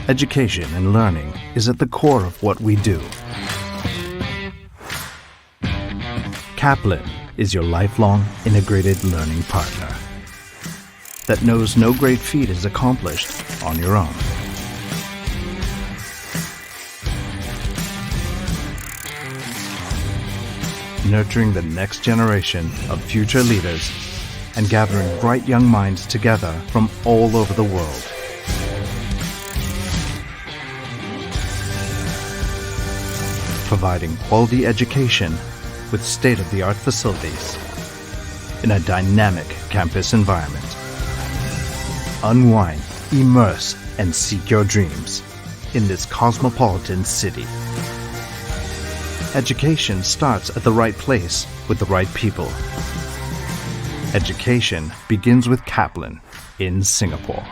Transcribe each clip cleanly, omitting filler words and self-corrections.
Education and learning is at the core of what we do. Kaplan is your lifelong integrated learning partner that knows no great feat is accomplished on your own. Nurturing the next generation of future leaders and gathering bright young minds together from all over the world. Providing quality education with state-of-the-art facilities in a dynamic campus environment. Unwind, immerse, and seek your dreams in this cosmopolitan city. Education starts at the right place with the right people. Education begins with Kaplan in Singapore.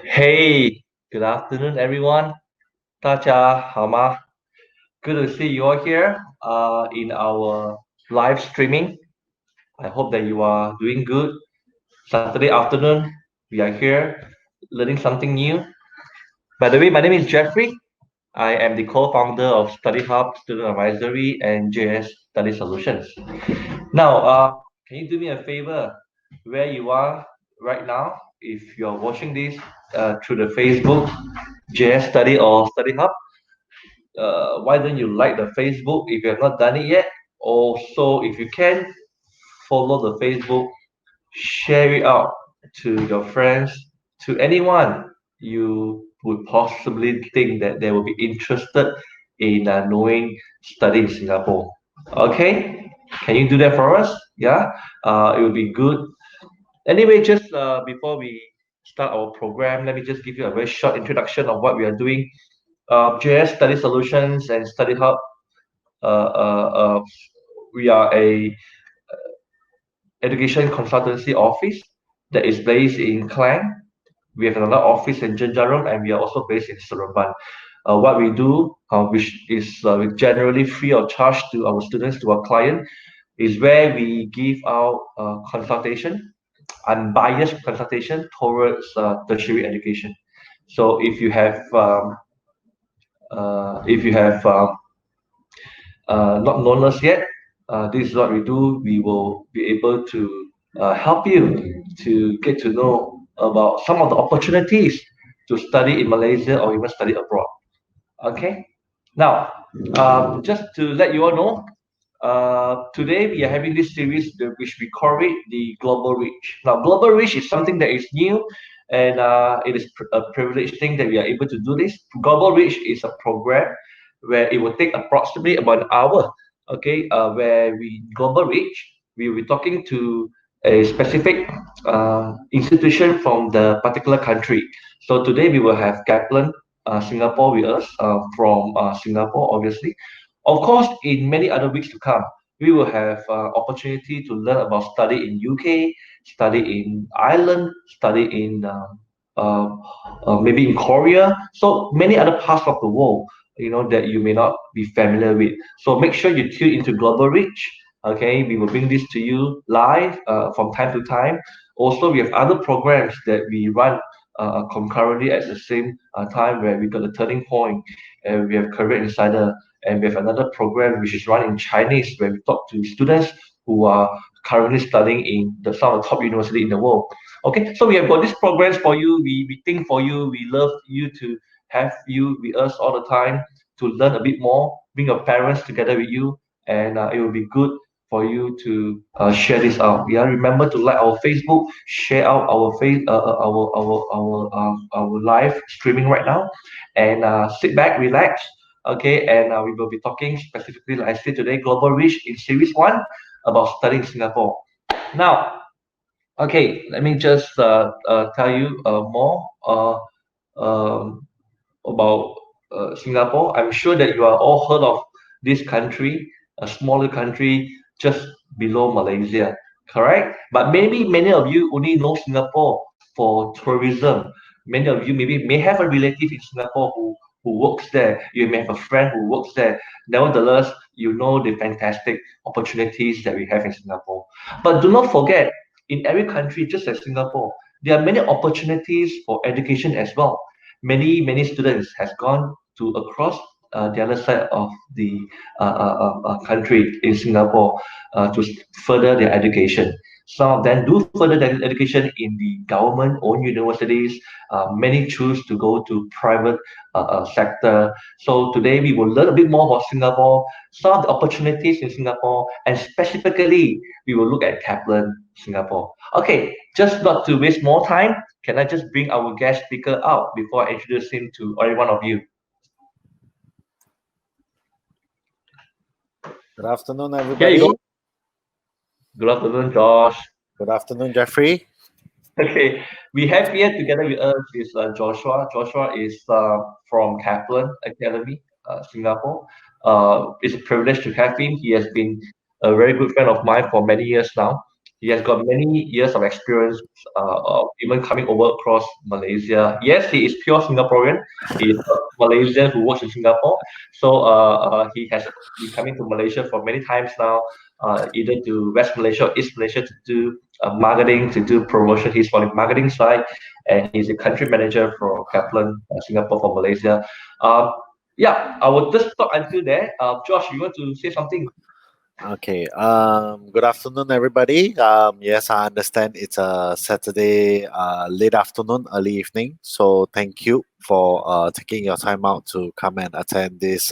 Hey, good afternoon, everyone. Tacha, Hama. Good to see you all here in our live streaming. I hope that you are doing good. Saturday afternoon, we are here learning something new. By the way, my name is Jeffrey. I am the co-founder of Study Hub Student Advisory and JS Study Solutions. Now, can you do me a favor? Where you are right now, if you're watching this through the Facebook JS Study or Study Hub, why don't you like the Facebook if you have not done it yet? Also, if you can, follow the Facebook, share it out to your friends, to anyone you would possibly think that they will be interested in knowing study in Singapore. Okay, can you do that for us? Yeah, it will be good. Anyway, just before we start our program, let me just give you a very short introduction of what we are doing. JS Study Solutions and Study Hub, uh, uh, uh, we are a education consultancy office that is based in Klang. We have another office in Jenjarum, and we are also based in Seremban. What we do, which is generally free of charge to our students, to our client, is where we give out consultation, unbiased consultation towards tertiary education. So if you have not known us yet, this is what we do. We will be able to help you to get to know about some of the opportunities to study in Malaysia or even study abroad. Okay. Now, just to let you all know, today we are having this series which we call it the Global Reach. Now, Global Reach is something that is new, and it is a privileged thing that we are able to do this. Global Reach is a program where it will take approximately about an hour. Okay, where we Global Reach, we will be talking to a specific institution from the particular country. So today we will have Kaplan Singapore with us from Singapore, obviously. Of course, in many other weeks to come, we will have opportunity to learn about study in UK, study in Ireland, study in uh, maybe in Korea. So many other parts of the world, that you may not be familiar with. So make sure you tune into Global Reach. Okay, we will bring this to you live from time to time. Also, we have other programs that we run concurrently at the same time, where we got the Turning Point, and we have Career Insider, and we have another program which is run in Chinese, where we talk to students who are currently studying in some of the top university in the world. Okay, so we have got these programs for you. We think for you. We love you to have you with us all the time to learn a bit more. Bring your parents together with you, and it will be good for you to share this out. Yeah, remember to like our Facebook, share out our our live streaming right now, and sit back, relax. Okay, and we will be talking specifically, like I said today, Global Reach in Series One about studying Singapore. Now, okay, let me just tell you more um, about Singapore. I'm sure that you are all heard of this country, a smaller country just below Malaysia, correct? But maybe many of you only know Singapore for tourism. Many of you maybe may have a relative in Singapore who works there. You may have a friend who works there. Nevertheless, you know the fantastic opportunities that we have in Singapore. But do not forget, in every country, just like Singapore, there are many opportunities for education as well. Many students has gone to across the other side of the country in Singapore to further their education. Some of them do further their education in the government-owned universities. Many choose to go to private sector. So today we will learn a bit more about Singapore, some of the opportunities in Singapore, and specifically we will look at Kaplan, Singapore. Okay, just not to waste more time, can I just bring our guest speaker out before I introduce him to every one of you? Good afternoon, Here you everybody. go. Good afternoon, Josh. Good afternoon, Jeffrey. Okay, we have here together with us is Joshua. Joshua is from Kaplan Academy, Singapore. It's a privilege to have him. He has been a very good friend of mine for many years now. He has got many years of experience, of even coming over across Malaysia. Yes, he is pure Singaporean. He is a Malaysian who works in Singapore. So he has been coming to Malaysia for many times now, either to West Malaysia or East Malaysia to do marketing, to do promotion. He's on the marketing side, and he's a country manager for Kaplan Singapore for Malaysia. Yeah, I will just stop until there. Josh, you want to say something? Okay. Good afternoon, everybody. Yes, I understand it's a Saturday, late afternoon, early evening. So thank you for taking your time out to come and attend this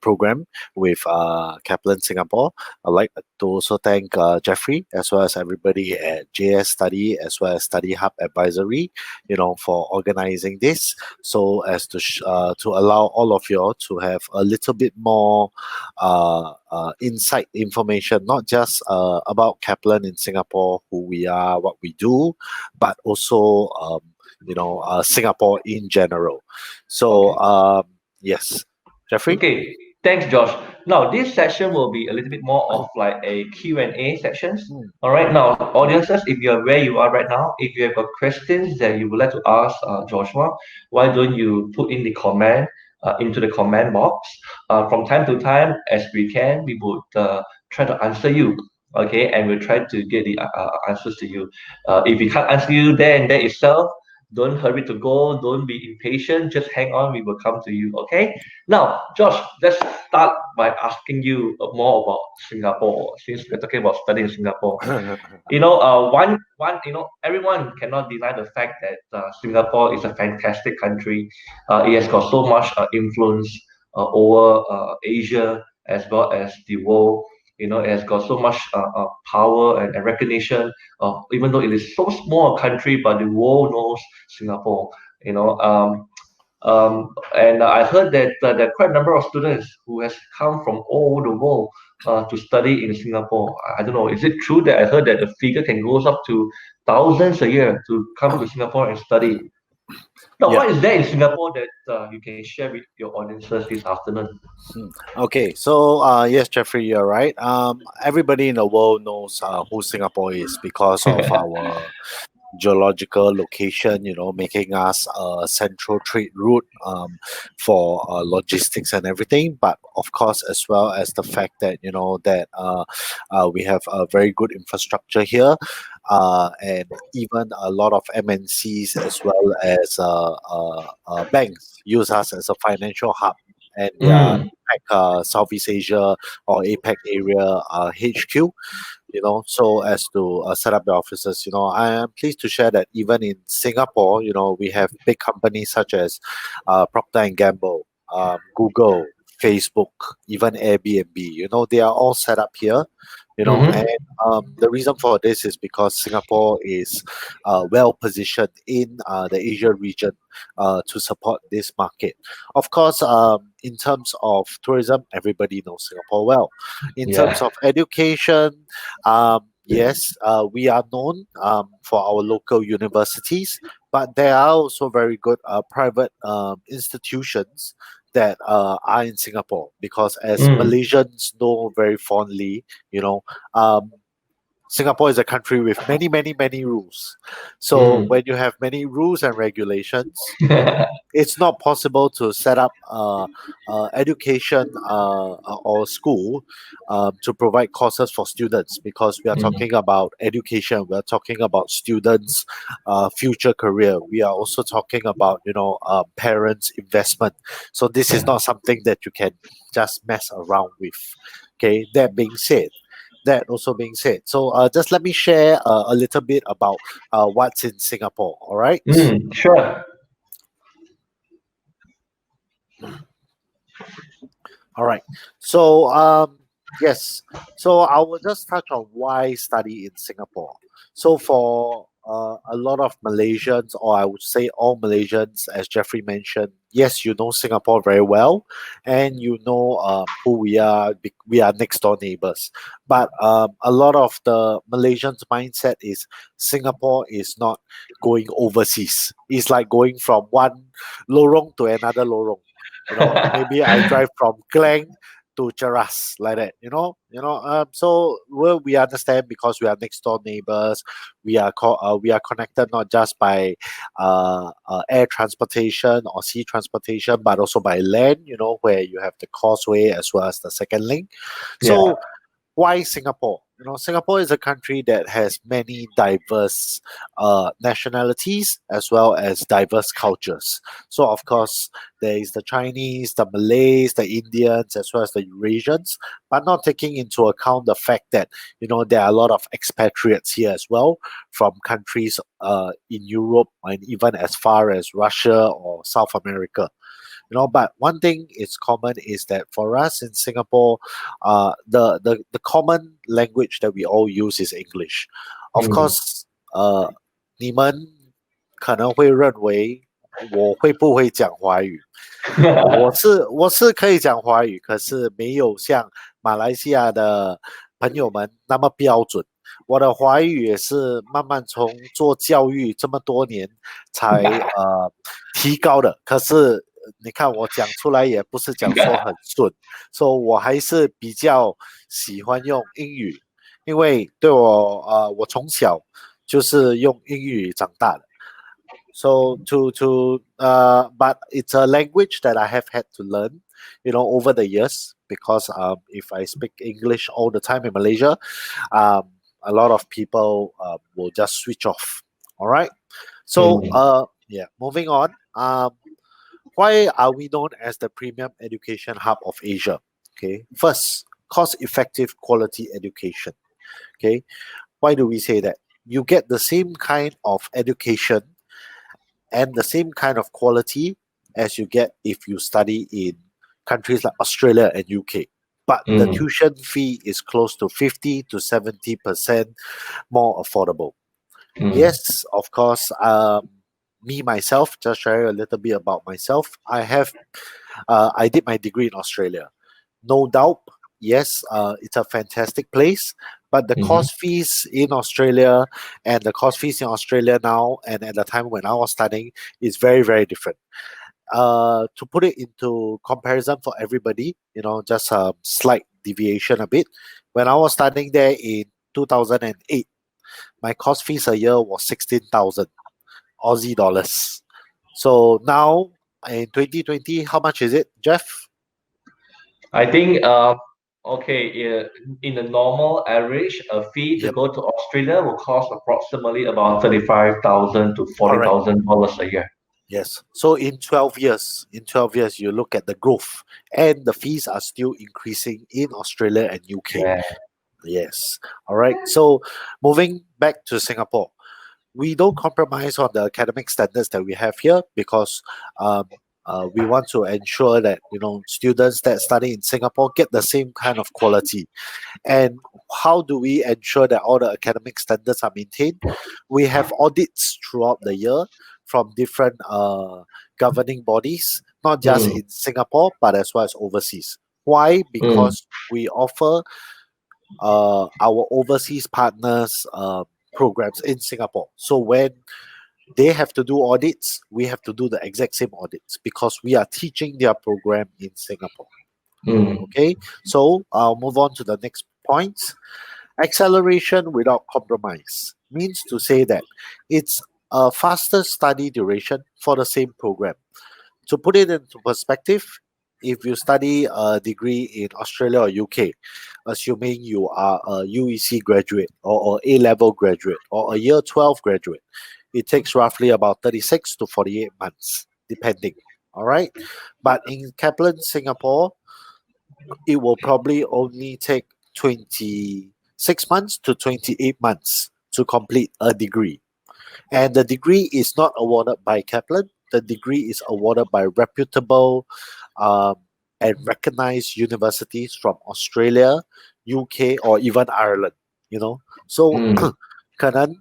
program with Kaplan Singapore. I'd like to also thank Jeffrey as well as everybody at JS Study as well as Study Hub Advisory, for organizing this so as to allow all of you all to have a little bit more insight information, not just about Kaplan in Singapore, who we are, what we do, but also Singapore in general. So yes, Jeffrey. Okay, thanks, Josh. Now, this session will be a little bit more of like a Q&A sections. All right, now, audiences, if you're where you are right now, if you have got questions that you would like to ask Joshua, why don't you put in the comment into the comment box? From time to time, as we can, we would try to answer you. Okay, and we'll try to get the answers to you. If we can't answer you there and there itself, don't hurry to go. Don't be impatient. Just hang on. We will come to you. Okay. Now, Josh, let's start by asking you more about Singapore. Since we're talking about studying in Singapore, everyone cannot deny the fact that Singapore is a fantastic country. It has got so much influence over Asia as well as the world. It has got so much power and recognition. Even though it is so small a country, but the world knows Singapore. And I heard that there are quite a number of students who has come from all over the world to study in Singapore. I don't know, is it true that I heard that the figure can goes up to thousands a year to come to Singapore and study? Now, what is there in Singapore that you can share with your audiences this afternoon? Okay, so yes, Jeffrey, you're right. Everybody in the world knows who Singapore is because of our geological location, making us a central trade route for logistics and everything. But of course, as well as the fact that we have a very good infrastructure here, and even a lot of MNCs as well as banks use us as a financial hub. And their Southeast Asia or APEC area HQ, so as to set up the offices. I am pleased to share that even in Singapore, we have big companies such as Procter and Gamble, Google, Facebook, even Airbnb. They are all set up here. Mhm. And the reason for this is because Singapore is well positioned in the Asia region to support this market. Of course, in terms of tourism, everybody knows Singapore well. In terms Yeah. of education, yes, we are known for our local universities, but there are also very good private institutions that are in Singapore because, as Mm. Malaysians know very fondly, um, Singapore is a country with many, many, many rules. So Mm. when you have many rules and regulations, it's not possible to set up education or school to provide courses for students because we are Mm. talking about education. We are talking about students' future career. We are also talking about parents' investment. So this is not something that you can just mess around with. Okay. That also being said, so just let me share a little bit about what's in Singapore. All right. Mm. Sure. All right. So yes. So I will just touch on why study in Singapore. So for a lot of Malaysians, or I would say all Malaysians, as Jeffrey mentioned, yes, you know Singapore very well, and you know who we are. We are next door neighbors. But a lot of the Malaysians' mindset is Singapore is not going overseas. It's like going from one lorong to another lorong. Maybe I drive from Klang to Cheras like that. So we understand because we are next door neighbors. We are connected not just by air transportation or sea transportation, but also by land. Where you have the causeway as well as the second link. Yeah. So why Singapore? Singapore is a country that has many diverse nationalities as well as diverse cultures. So, of course, there is the Chinese, the Malays, the Indians, as well as the Eurasians, but not taking into account the fact that, there are a lot of expatriates here as well from countries in Europe and even as far as Russia or South America. But one thing is common is that for us in Singapore, the common language that we all use is English. Of Mm. course, 你们可能会认为我会不会讲华语？我是可以讲华语，可是没有像马来西亚的朋友们那么标准。我的华语也是慢慢从做教育这么多年，才提高的。可是你看我讲出来也不是讲说很顺，所以我还是比较喜欢用英语，因为对我从小就是用英语长大的。But it's a language that I have had to learn, over the years because if I speak English all the time in Malaysia, um, a lot of people will just switch off. All right. So Mm. yeah, moving on. Why are we known as the premium education hub of Asia? Okay, first, cost-effective quality education. Okay, why do we say that? You get the same kind of education and the same kind of quality as you get if you study in countries like Australia and UK. But the Mm. tuition fee is close to 50 to 70% more affordable. Mm. Yes, of course. Me myself, just share a little bit about myself. I did my degree in Australia. No doubt, yes, it's a fantastic place. But the Mhm. course fees in Australia and the course fees in Australia now and at the time when I was studying is very, very different. To put it into comparison for everybody, just a slight deviation a bit. When I was studying there in 2008, my course fees a year was 16,000 Aussie dollars. So now in 2020, how much is it, Jeff? I think okay, in the normal average, a fee to Yep, go to Australia will cost approximately about 35,000 to forty correct. thousand dollars a year. Yes. So in 12 years, you look at the growth, and the fees are still increasing in Australia and UK. Yeah. Yes. All right. So moving back to Singapore, we don't compromise on the academic standards that we have here because we want to ensure that students that study in Singapore get the same kind of quality. And how do we ensure that all the academic standards are maintained? We have audits throughout the year from different governing bodies, not just in Singapore but as well as overseas. Why? Because we offer our overseas partners programs in Singapore. So when they have to do audits, we have to do the exact same audits because we are teaching their program in Singapore. Okay, so I'll move on to the next point. Acceleration without compromise means to say that it's a faster study duration for the same program. To put it into perspective, if you study a degree in Australia or UK, assuming you are a UEC graduate or A-level graduate or a year 12 graduate, it takes roughly about 36 to 48 months, depending. All right. But in Kaplan, Singapore, it will probably only take 26 months to 28 months to complete a degree. And the degree is not awarded by Kaplan. The degree is awarded by reputable and recognized universities from Australia, UK, or even Ireland. So 可能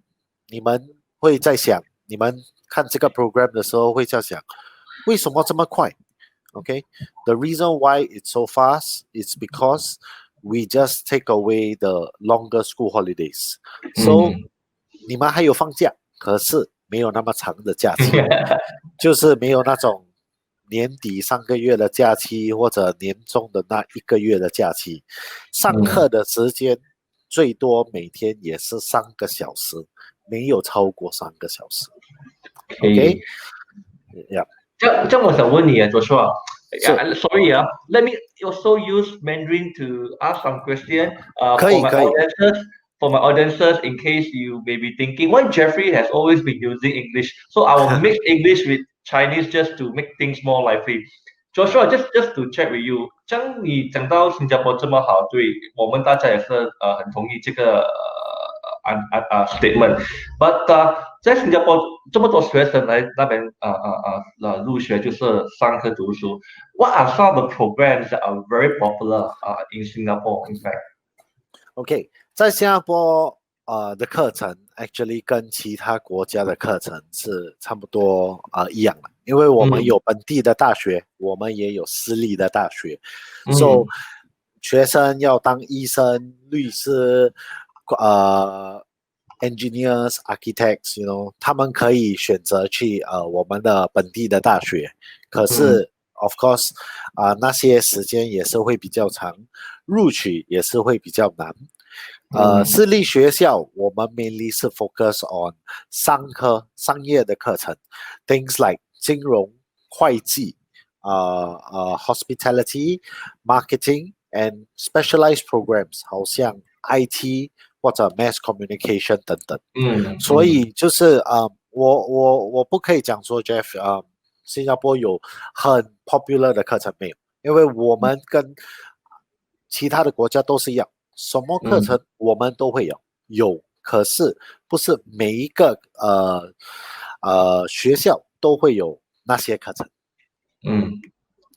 你们会在想，你们看这个 program 的时候会在想，为什么这么快？ Okay, the reason why it's so fast is because we just take away the longer school holidays. So 你们还有放假，可是没有那么长的假期，就是没有那种年底上个月的假期或者年终的那1个月的假期。上课的时间最多每天也是3个小时，没有超过3个小时。Okay, yeah. 这样我想问你啊，Joshua。Sorry, let me also use Mandarin to ask some question. For my audiences, in case you may be thinking, why Jeffrey has always been using English, so I will mix English with Chinese just to make things more lively. Joshua, just to check with you, 当你讲到新加坡这么好，对我们大家也是很同意这个statement. But 在新加坡这么多学生来那边入学就是上课读书。What are some of the programs that are very popular in Singapore? In fact, OK， 在新加坡的课程 actually 跟其他国家的课程是差不多一样的，因为我们有本地的大学，我们也有私立的大学。So 学生要当医生、律师。engineers, architects, 他们可以选择去我们的本地的大学，可是of course 那些时间也是会比较长，录取也是会比较难。私立学校我们 mainly 是 focus on 商业的课程 ，things like 金融、会计、hospitality, marketing and specialized programs， 好像 IT。或者 mass communication 等等，所以就是我不可以讲说 Jeff 新加坡有很 popular 的课程没有，因为我们跟其他的国家都是一样，什么课程我们都会有，可是不是每一个学校都会有那些课程。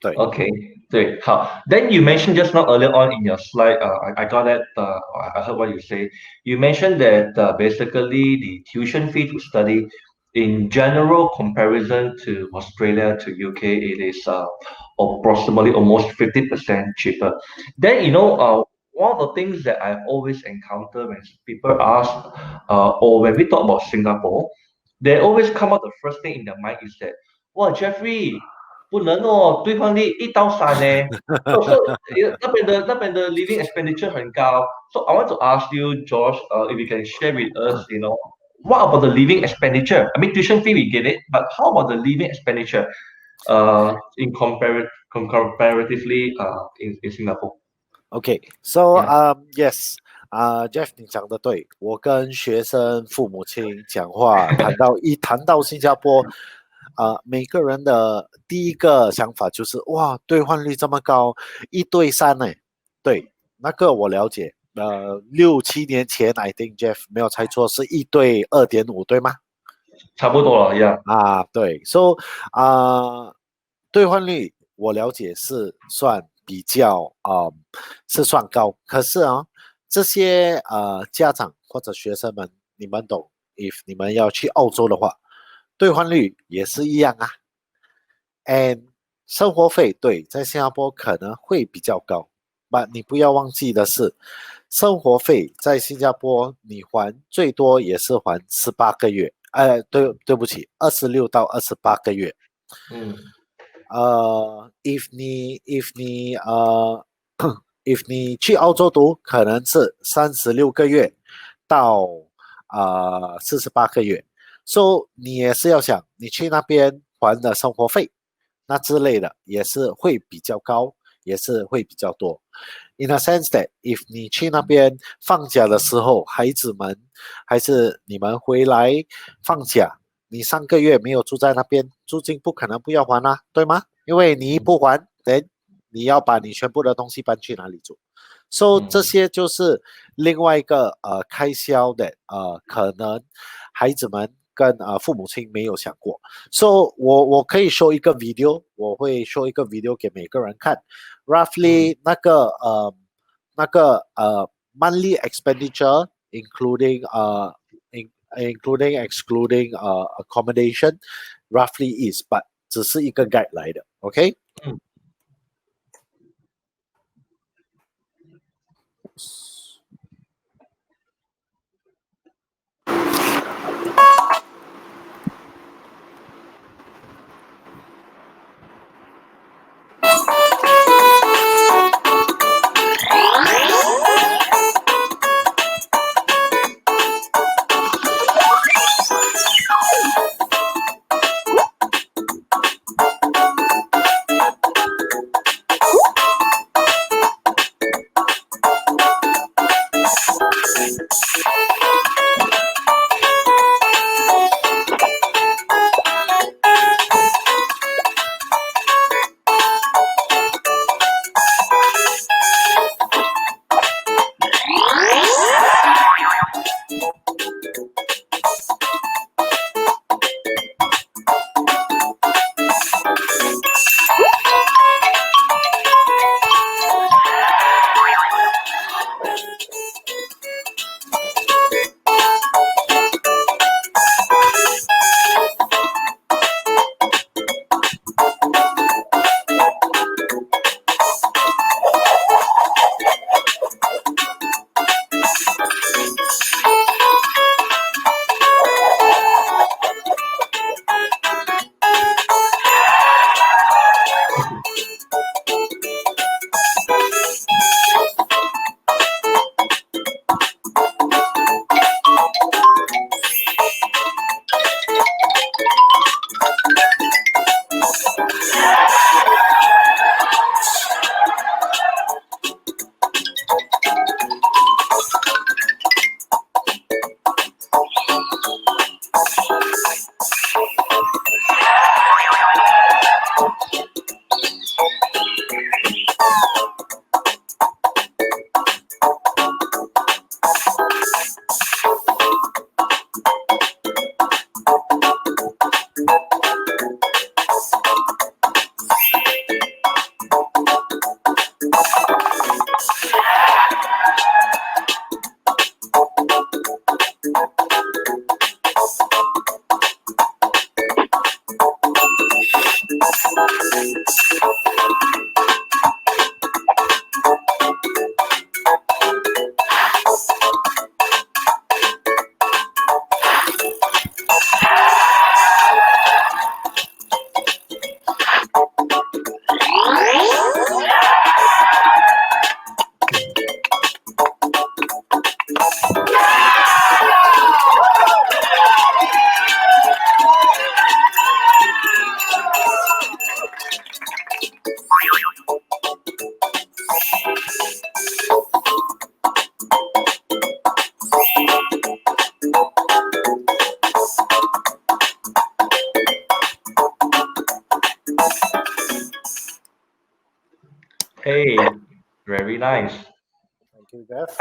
对 ，OK， 对，好。Then you mentioned just now earlier on in your slide, I got that. I heard what you say. You mentioned that basically the tuition fee to study, in general comparison to Australia to UK, it is approximately almost 50% cheaper. Then one of the things that I've always encountered when people ask or when we talk about Singapore, they always come out the first thing in their mind is that, wow, Jeffrey. 不能哦，兑换率1到3呢。So 那边的 living expenditure 很高。So I want to ask you, Josh, if you can share with us, what about the living expenditure? I mean, tuition fee we get it, but how about the living expenditure, in comparatively in Singapore? Okay, so yes. Jeff 你讲的对，我跟学生父母亲讲话，谈到新加坡。每个人的第一个想法就是哇，兑换率这么高，1对3呢？对，那个我了解。6、7年前 ，I think Jeff 没有猜错，是1对2.5，对吗？差不多了呀。对 ，so 兑换率我了解是算比较是算高，可是啊，这些家长或者学生们，你们懂，if 你们要去澳洲的话，兑换率也是一样啊。And 生活费对，在新加坡可能会比较高，but 你不要忘记的是，生活费在新加坡你还最多也是还18个月，对不起，26到28个月。嗯if 你去澳洲读，可能是36个月到48个月，so 你也是要想，你去那边还的生活费，那之类的也是会比较高，也是会比较多。In a sense that if 你去那边放假的时候，孩子们还是你们回来放假，你3个月没有住在那边，租金不可能不要还啊，对吗？因为你一不还，then 你要把你全部的东西搬去哪里住？So 这些就是另外一个开销的可能孩子们跟父母亲没有想过。So 我可以 show 一个 video， 我会 show 一个 video 给每个人看。Roughly 那个monthly expenditure including including excluding accommodation roughly is but 只是一个 guide 来的 ，OK？ Hey, very nice. Thank you, Jeff.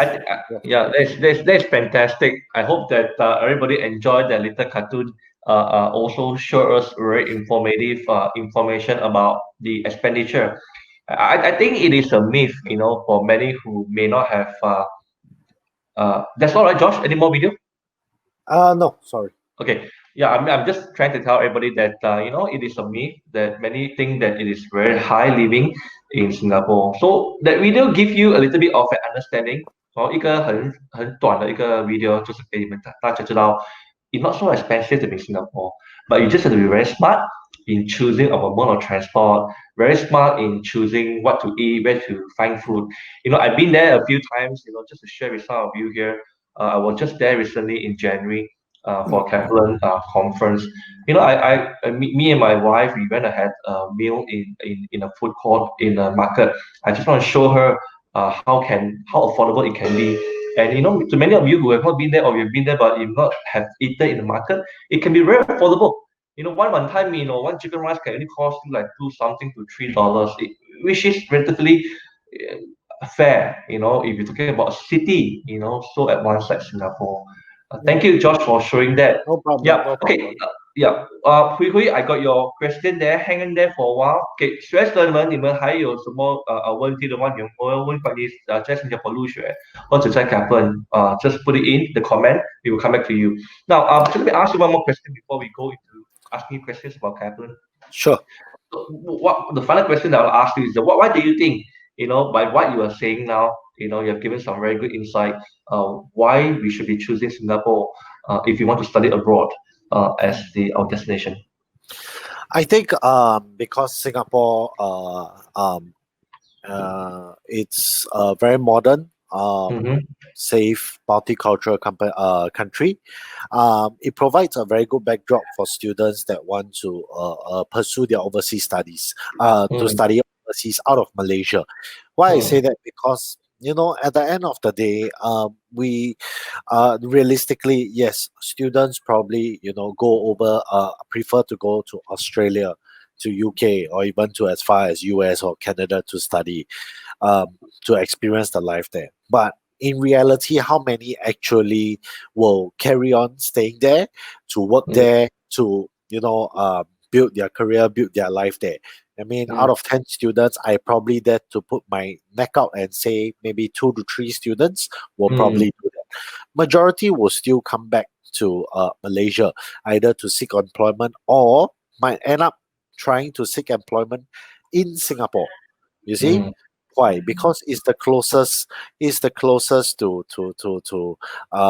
Yeah, that's fantastic. I hope that everybody enjoyed that little cartoon also show us very informative information about the expenditure. I think it is a myth, for many who may not have. That's all right, Josh. Any more video? No, sorry. Okay. Yeah, I'm just trying to tell everybody that it is a myth that many think that it is very high living in Singapore. So that video give you a little bit of an understanding. 一个很短的一个 video 就是给你们大家知道 it's not so expensive to be in Singapore, but you just have to be very smart in choosing our mode of transport, very smart in choosing what to eat, where to find food. I've been there a few times, just to share with some of you here. I was just there recently in January for Kaplan conference. Me and my wife, we went and had a meal in a food court in a market. I just want to show her how affordable it can be. And to many of you who have not been there or you've been there but you've not have eaten in the market, it can be very affordable. One time, one chicken rice can only cost you like two something to $3, which is relatively fair. If you're talking about a city, so advanced like Singapore. Thank you, Josh, for showing that. No problem. Yeah. No Okay. problem. Yeah. Hui Hui, I got your question there. Hang in there for a while. Okay. 学生们，你们还有什么问题的话，你们问关于在新加坡入学或者在 Kaplan just put it in the comment. We will come back to you. Now, let me ask you one more question before we go into asking questions about Kaplan. Sure. What the final question that I'll ask you is why do you think, by what you are saying now, you have given some very good insight, why we should be choosing Singapore if you want to study abroad as our destination? I think because Singapore it's very modern, safe, multicultural country. It provides a very good backdrop for students that want to pursue their overseas studies, to study overseas out of Malaysia. Why I say that? Because at the end of the day, we realistically, yes, students probably go over, prefer to go to Australia, to UK, or even to as far as US or Canada to study, to experience the life there. But in reality, how many actually will carry on staying there, to work there, to build their career, build their life there? I mean, out of 10 students, I probably dare to put my neck out and say maybe 2 to 3 students will probably do that. Majority will still come back to Malaysia, either to seek employment or might end up trying to seek employment in Singapore. You see? Why? Because it's the closest to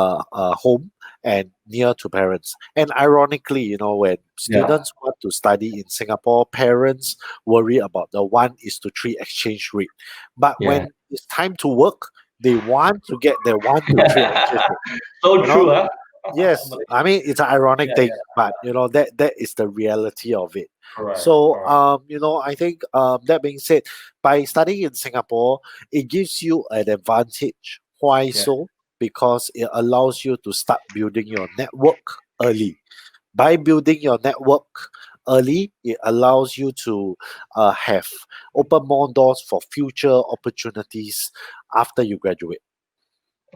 home and near to parents. And ironically, when students want to study in Singapore, parents worry about the 1:3 exchange rate. But when it's time to work, they want to get their 1:3 exchange rate. So true, huh? Yes, I mean it's an ironic thing, but that is the reality of it. Correct, So correct. I think that being said, by studying in Singapore, it gives you an advantage. Why so? Because it allows you to start building your network early. By building your network early, it allows you to have open more doors for future opportunities after you graduate.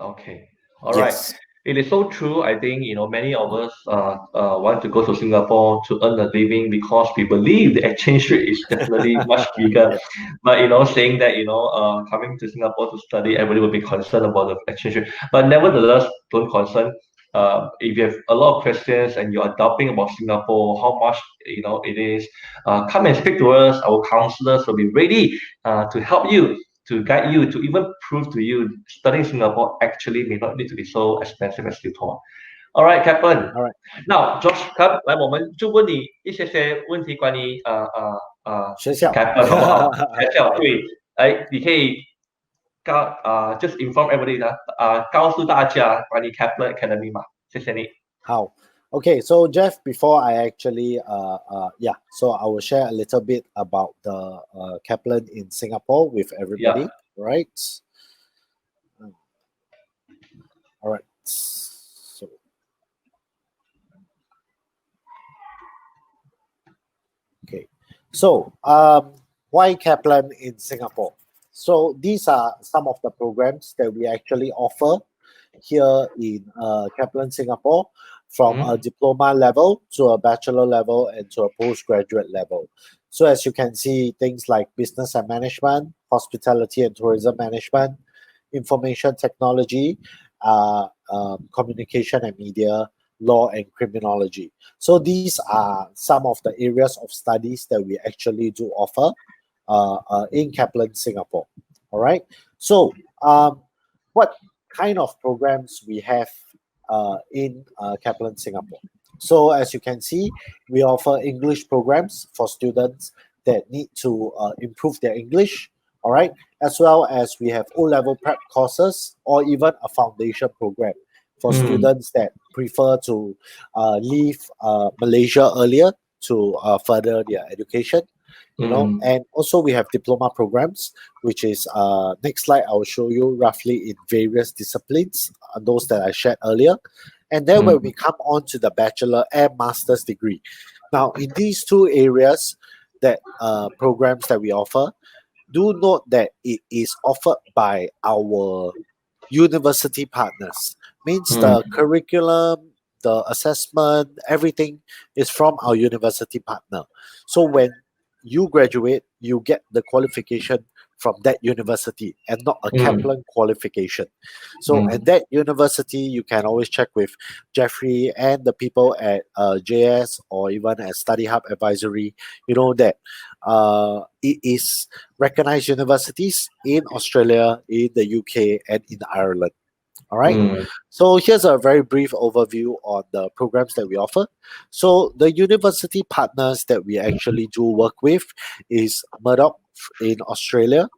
Okay. All right. Yes. It is so true. I think many of us want to go to Singapore to earn a living because we believe the exchange rate is definitely much bigger. Yeah. But saying that coming to Singapore to study, everybody will be concerned about the exchange rate. But nevertheless, don't concern. If you have a lot of questions and you are doubting about Singapore, how much it is, come and speak to us. Our counselors will be ready to help you, to guide you, to even prove to you studying Singapore actually may not need to be so expensive as you thought. All right, Kaplan. All right. Now, Josh, ครับ来，我们就问你一些问题关于学校 Kaplan 好不好？学校对，哎，你可以just inform everybody 告诉大家关于 Kaplan Academy 嘛，谢谢你。好。Okay, so Jeff, before I actually, so I will share a little bit about the Kaplan in Singapore with everybody, right? All right. So, okay. So, why Kaplan in Singapore? So these are some of the programs that we actually offer here in Kaplan, Singapore, from a Mhm. diploma level to a bachelor level and to a postgraduate level. So as you can see, things like business and management, hospitality and tourism management, information technology, communication and media, law and criminology. So these are some of the areas of studies that we actually do offer in Kaplan, Singapore. All right. So what kind of programs we have in Kaplan, Singapore? So as you can see, we offer English programs for students that need to improve their English. All right, as well as we have O-level prep courses or even a foundation program for Mm. students that prefer to leave Malaysia earlier to further their education. Mm. And also we have diploma programs, which is next slide. I will show you roughly in various disciplines, those that I shared earlier. And then when we Mm. come on to the bachelor and master's degree, now in these two areas, that programs that we offer, do note that it is offered by our university partners. Means Mm. the curriculum, the assessment, everything is from our university partner. So when you graduate, you get the qualification from that university and not a Mm. Kaplan qualification. So, and Mm. that university, you can always check with Jeffrey and the people at JS or even at Study Hub Advisory. You know that it is recognized universities in Australia, in the UK, and in Ireland. All right. Mm. So here's a very brief overview on the programs that we offer. So the university partners that we actually do work with is Murdoch in Australia,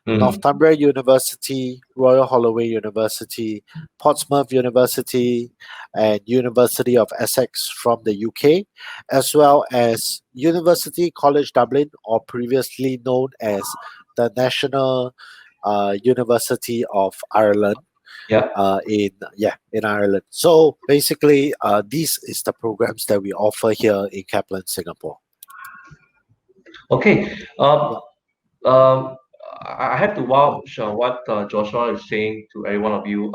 Mm. Northumbria University, Royal Holloway University, Portsmouth University, and University of Essex from the UK, as well as University College Dublin, or previously known as the National University of Ireland. Yeah. In Ireland. So basically, this is the programs that we offer here in Kaplan, Singapore. Okay. Yeah. Um, I have to vouch what Joshua is saying to every one of you.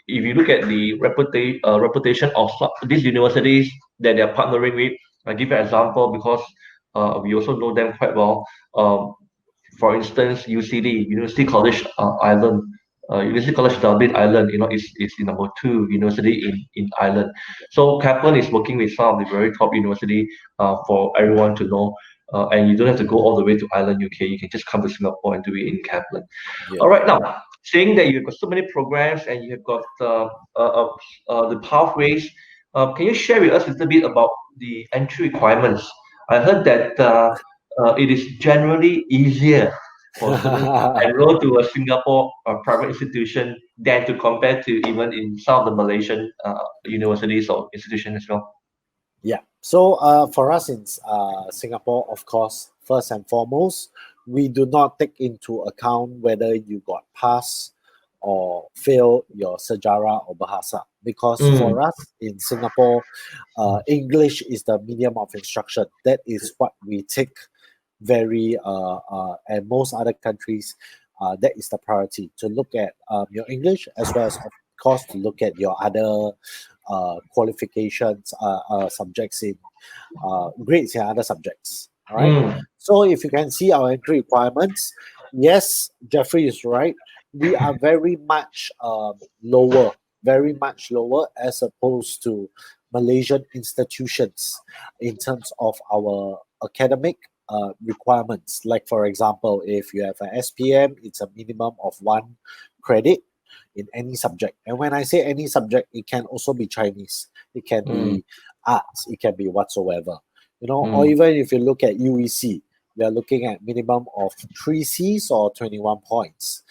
If you look at the reputation of these universities that they are partnering with, I give you an example because we also know them quite well. Um, for instance, UCD, University College Ireland, University College Dublin Ireland, is the number two university in Ireland. So Kaplan is working with some of the very top university for everyone to know. And you don't have to go all the way to Ireland, UK. You can just come to Singapore and do it in Kaplan. Yeah. All right, now saying that you've got so many programs and you have got the pathways, can you share with us a little bit about the entry requirements? I heard that it is generally easier for students to enroll to a Singapore private institution than to compare to even in some of the Malaysian universities or institutions as well. Yeah. So for us in Singapore, of course, first and foremost, we do not take into account whether you got pass or fail your Sejarah or Bahasa, because Mm. for us in Singapore, English is the medium of instruction. That is what we take very and most other countries, that is the priority, to look at your English, as well as of course to look at your other qualifications, subjects in grades in other subjects. All right. Mm. So if you can see our entry requirements, yes, Jeffrey is right. We are very much lower as opposed to Malaysian institutions in terms of our academic requirements. Like for example, if you have an SPM, it's a minimum of 1 credit in any subject. And when I say any subject, it can also be Chinese, it can Mm. be arts, it can be whatsoever. Or Mm. even if you look at UEC, we are looking at minimum of 3 Cs or 21 points.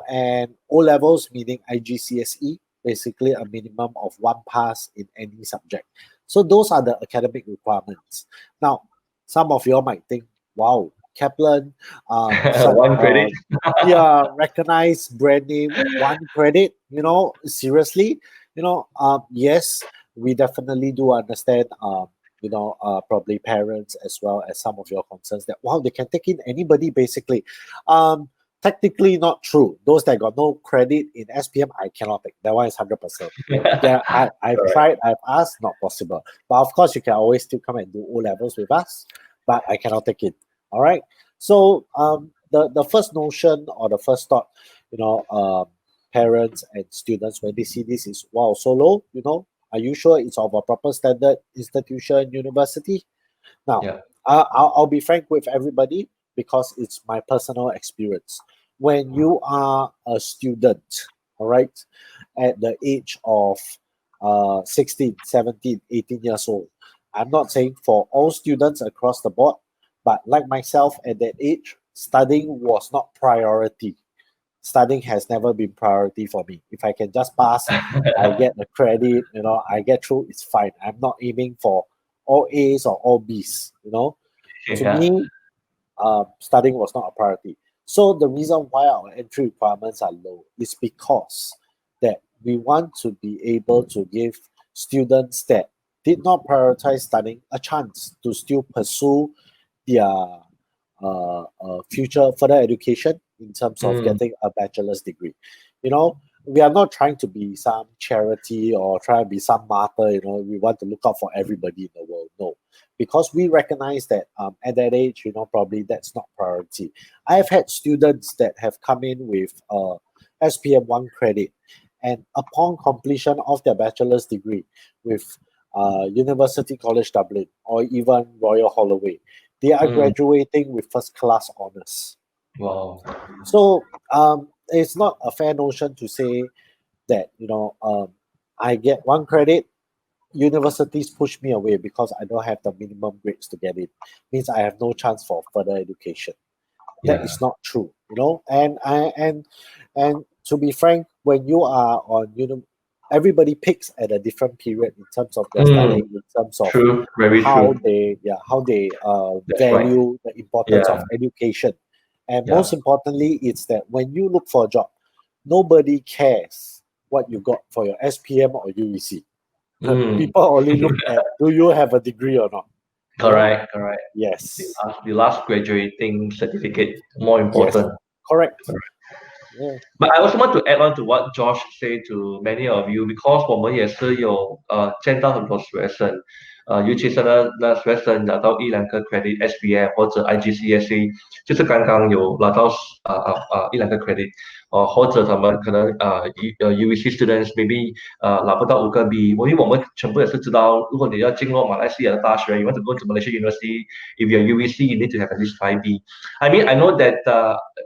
And O levels, meaning IGCSE, basically a minimum of 1 pass in any subject. So those are the academic requirements. Now, some of you all might think, wow, Kaplan, such One credit. yeah, recognized brand name, 1 credit, seriously, yes, we definitely do understand, probably parents as well as some of your concerns that, wow, they can take in anybody basically. technically not true. Those that got no credit in SPM, I cannot take. That one is 100%. Yeah, I've tried, I've asked, not possible. But of course, you can always still come and do O levels with us, but I cannot take it. All right. So the first notion or the first thought, parents and students when they see this is, wow, so low. Are you sure it's of a proper standard institution, university? Now, Yeah. I'll be frank with everybody because it's my personal experience. When you are a student, all right, at the age of 16, 17, 18 years old, I'm not saying for all students across the board, but like myself at that age, studying was not priority. Studying has never been priority for me. If I can just pass, I get the credit, I get through, it's fine. I'm not aiming for all A's or all B's, To Yeah. me, studying was not a priority. So the reason why our entry requirements are low is because that we want to be able to give students that did not prioritize studying a chance to still pursue their future further education in terms of getting a bachelor's degree. We are not trying to be some charity or try to be some martyr, we want to look out for everybody in the world. No, because we recognize that at that age, probably that's not priority. I have had students that have come in with SPM 1 credit, and upon completion of their bachelor's degree with University College Dublin or even Royal Holloway, they are graduating with first class honors. Wow. So it's not a fair notion to say that I get 1 credit, universities push me away because I don't have the minimum grades to get it. Means I have no chance for further education. That is not true, And to be frank, when you are on everybody picks at a different period in terms of their studying, in terms of True. Very how true. they That's value the importance of Yeah. education. And Yeah. most importantly, it's that when you look for a job, nobody cares what you got for your SPM or UEC. People only look at, do you have a degree or not? Correct. Yes. The last graduating certificate more Yes. important. Correct. Yeah. But I also want to add on to what Josh said to many of you, because 我们也是有见到很多学生，尤其是那学生拿到1-2个 credit SPM 或者 IGCSE，就是刚刚有拿到1-2个 credit，或者他们可能UEC students maybe 拿不到5个 B，因为我们全部也是知道，如果你要进入马来西亚的大学，you want to go to Malaysia University, if you're UEC, you need to have at least 5 B. I mean, I know that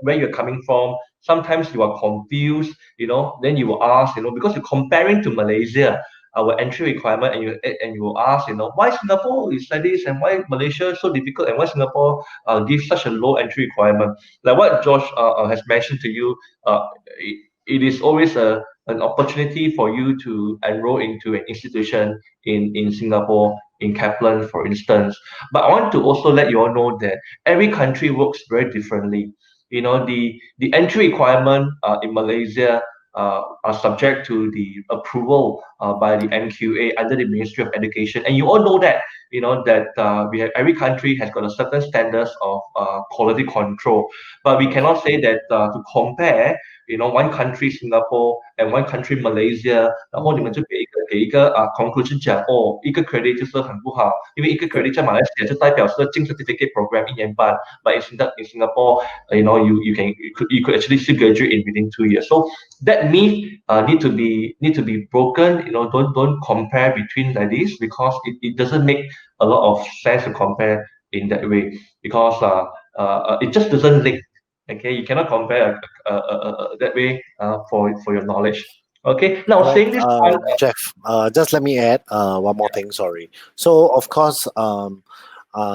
where you're coming from. Sometimes you are confused, then you will ask, because you're comparing to Malaysia, our entry requirement, and you will ask, why Singapore is like this and why Malaysia is so difficult and why Singapore gives such a low entry requirement. Like what Josh has mentioned to you, it is always an opportunity for you to enroll into an institution in Singapore, in Kaplan, for instance. But I want to also let you all know that every country works very differently. The entry requirement in Malaysia are subject to the approval by the MQA under the Ministry of Education, and you all know that we have every country has got a certain standards of quality control, but we cannot say that to compare one country Singapore and one country Malaysia， 然后你们就给一个conclusion 讲一个 credit 就是很不好，因为一个 credit 在马来西亚就代表是进 certificate program 1年半 ，but in Singapore you could actually still graduate in within 2 years. So that myth need to be broken. Don't compare between like this, because it doesn't make a lot of sense to compare in that way, because it just doesn't link. Okay, you cannot compare that way for your knowledge. Okay, now saying this point, Jeff, just let me add one more thing. Sorry. So of course,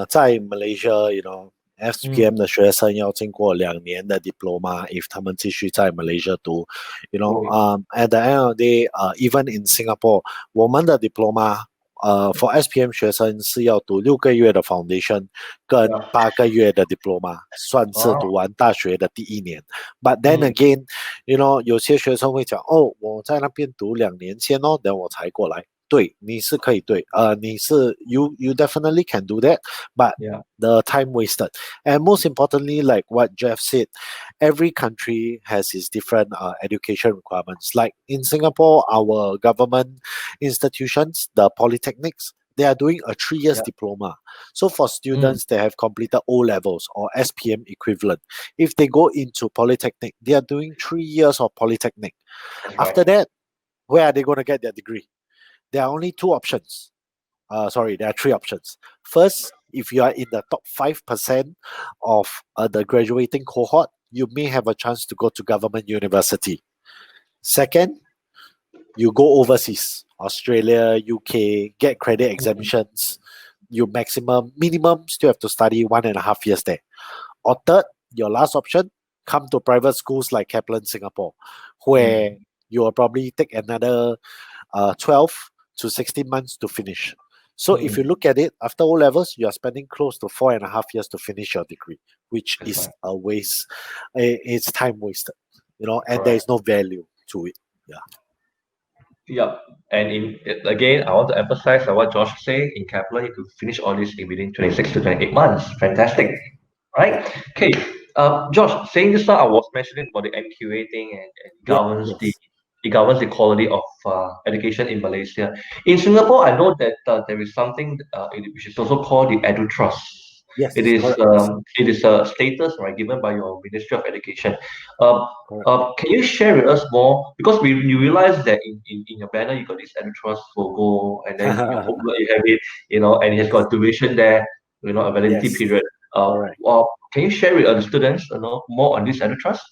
在 Malaysia, SPM 的学生要经过2年的 diploma if 他们继续在 Malaysia 读 at the end of the day, even in Singapore, 我们的 diploma for SPM 学生是要读6个月的 foundation 跟8个月的 diploma， 算是读完大学的第1年。But then again, 有些学生会讲我在那边读2年先等我才过来。对，你是可以对，you definitely can do that, but Yeah. the time wasted. And most importantly, like what Jeff said, every country has its different education requirements. Like in Singapore, our government institutions, the polytechnics, they are doing a 3 years Yeah. diploma. So for students that have completed O levels or SPM equivalent, if they go into polytechnic, they are doing 3 years of polytechnic. That's After right. that, where are they going to get their degree? There are only two options. There are three options. First, if you are in the top 5% of the graduating cohort, you may have a chance to go to government university. Second, you go overseas, Australia, UK, get credit exemptions. You minimum still have to study 1.5 years there. Or third, your last option, come to private schools like Kaplan Singapore, where you will probably take another 12 to 16 months to finish. So if you look at it, after O levels, you are spending close to 4.5 years to finish your degree, which That's is right. a waste. It's time wasted, and there Correct. is no value to it. Yeah. Yeah. And again, I want to emphasize what Josh said. In Kepler, you could finish all this in within 26 to 28 months. Fantastic. Yes. Right? Yeah. Okay. Josh, saying this now, I was mentioning about the MQA thing and Yeah. governs Yes. it governs the quality of education in Malaysia. In Singapore, I know that there is something which is also called the Edu Trust. Yes. Correct. It is a status right given by your Ministry of Education. Um, Correct. can you share with us more? Because you realize that in your banner you got this Edu Trust logo, and then your booklet you have it, and it has got duration there, a validity Yes. period. Correct. Can you share with the students, more on this Edu Trust?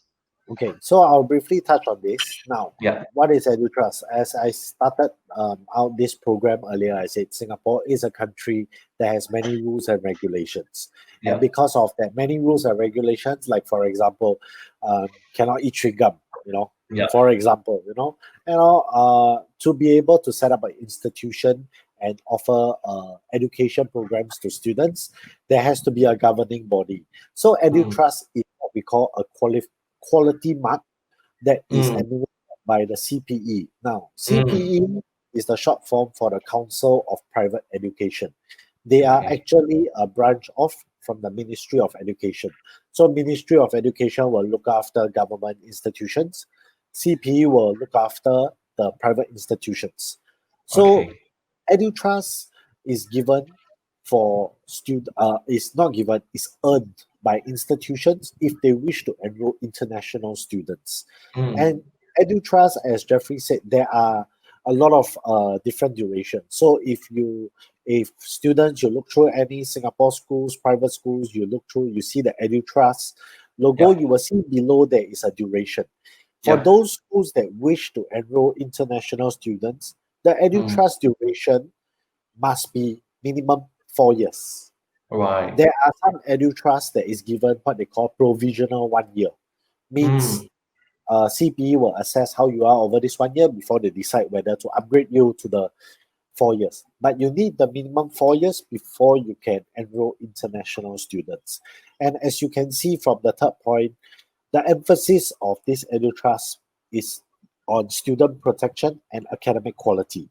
Okay, so I'll briefly touch on this. Now, Yeah. what is EduTrust? As I started out this program earlier, I said Singapore is a country that has many rules and regulations. Yeah. And because of that, many rules and regulations, like for example, cannot eat chewing gum, Yeah. for example, to be able to set up an institution and offer education programs to students, there has to be a governing body. So EduTrust is what we call a quality mark that is administered by the CPE. Now, CPE is the short form for the Council of Private Education. They are actually a branch off from the Ministry of Education. So Ministry of Education will look after government institutions. CPE will look after the private institutions. So EduTrust is given for is not given, is earned by institutions if they wish to enroll international students. And EduTrust, as Jeffrey said, there are a lot of different durations. So if students, you look through any Singapore schools, private schools, you see the EduTrust logo, you will see below there is a duration. For those schools that wish to enroll international students, the EduTrust duration must be minimum 4 years. Right. There are some EduTrust that is given what they call provisional 1 year. Means CPE will assess how you are over this 1 year before they decide whether to upgrade you to the 4 years. But you need the minimum 4 years before you can enroll international students. And as you can see from the third point, the emphasis of this EduTrust is on student protection and academic quality.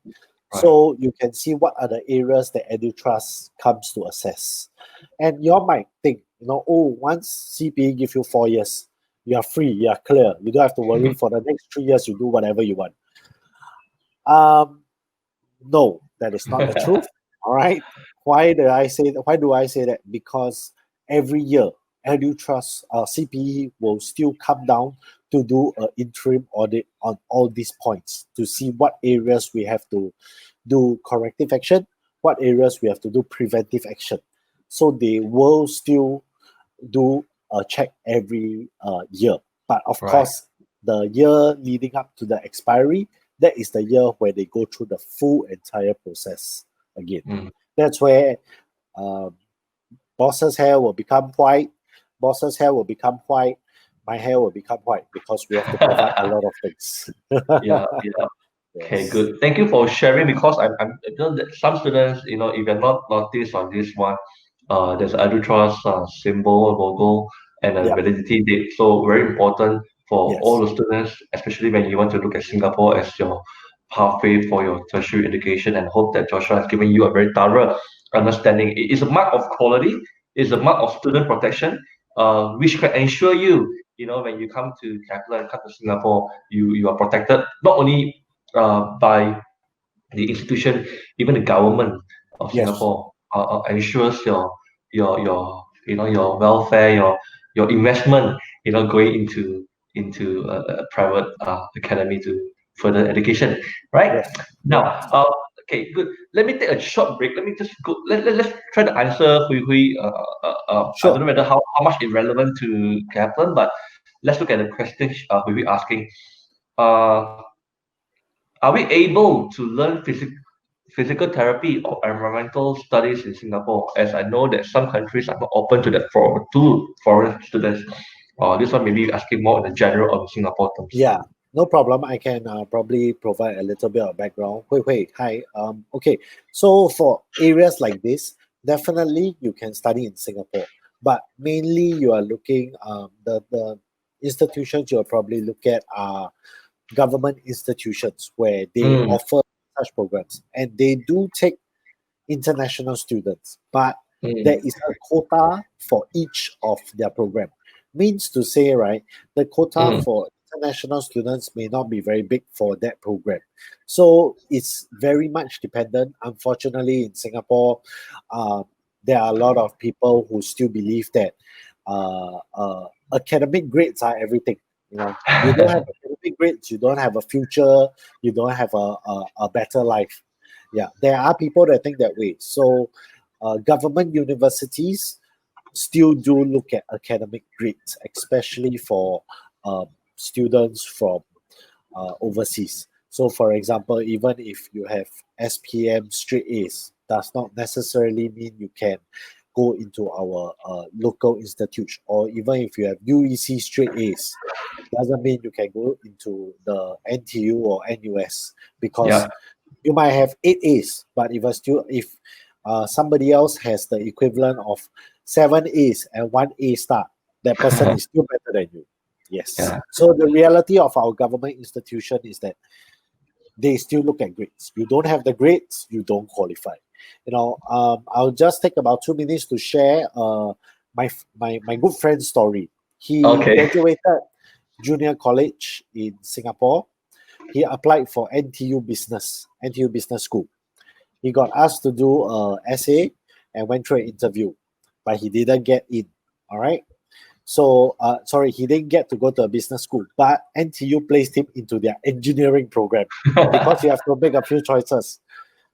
So you can see what are the areas that EduTrust comes to assess. And you all might think, once CPE give you 4 years, you are free, you are clear. You don't have to worry for the next 3 years, you do whatever you want. No, that is not the truth. All right. Why do I say that? Because every year, EduTrust CPE will still come down to do an interim audit on all these points to see what areas we have to do corrective action, what areas we have to do preventive action. So they will still do a check every year. But of course, the year leading up to the expiry, that is the year where they go through the full entire process again. That's where boss's hair will become white, boss's hair will become white, my hair will become white because we have to provide a lot of things. Yeah. Okay, good. Thank you for sharing, because I'm that some students, if you're not noticed on this one, there's EduTrust symbol, logo, and a validity date. So very important for all the students, especially when you want to look at Singapore as your pathway for your tertiary education, and hope that Joshua has given you a very thorough understanding. It is a mark of quality, it's a mark of student protection, which can ensure you, when you come to Kaplan, come to Singapore, you are protected not only by the institution, even the government of Yes. Singapore ensures your welfare, your investment, going into a private academy to further education, right? Yes. Now, Yeah. okay, good. Let me take a short break. Let me just go. Let's try to answer Hui Hui. I don't Sure. know whether how much is relevant to Kaplan, but let's look at the question Hui Hui asking. Uh, are we able to learn physical therapy or environmental studies in Singapore? As I know that some countries are not open to that to foreign students. This one maybe asking more in the general of Singapore terms. Yeah, no problem. I can probably provide a little bit of background. Wait, wait, hi. Okay, so for areas like this, definitely you can study in Singapore, but mainly you are looking the institutions you'll probably look at are government institutions where they Mm, offer such programs, and they do take international students, but there mm, is a quota for each of their program. Means to say, right, the quota mm, for international students may not be very big for that program. So it's very much dependent. Unfortunately, in Singapore, uh, there are a lot of people who still believe that academic grades are everything. You don't have academic grades, you don't have a future, you don't have a better life. Yeah, there are people that think that way. So, government universities still do look at academic grades, especially for students from overseas. So, for example, even if you have SPM straight A's, does not necessarily mean you can go into our local institute, or even if you have UEC straight A's, doesn't mean you can go into the NTU or NUS, because yeah. you might have 8 A's, but if somebody else has the equivalent of 7 A's and 1 A star, that person is still better than you. Yes. Yeah. So the reality of our government institution is that they still look at grades. You don't have the grades, you don't qualify. I'll just take about 2 minutes to share my good friend's story. He Okay. graduated junior college in Singapore. He applied for NTU Business School. He got asked to do a essay and went through an interview, but he didn't get in. All right. So, sorry, he didn't get to go to a business school, but NTU placed him into their engineering program because you have to make a few choices.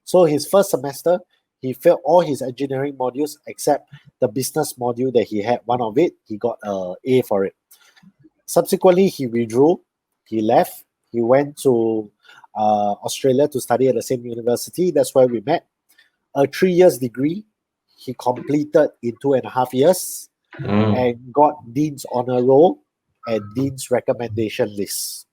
So, his first semester, he failed all his engineering modules except the business module that he had. One of it, he got a A for it. Subsequently, he withdrew, he left, he went to Australia to study at the same university. That's where we met. A 3 years degree, he completed in 2.5 years Mm, and got Dean's Honor Roll and Dean's Recommendation List.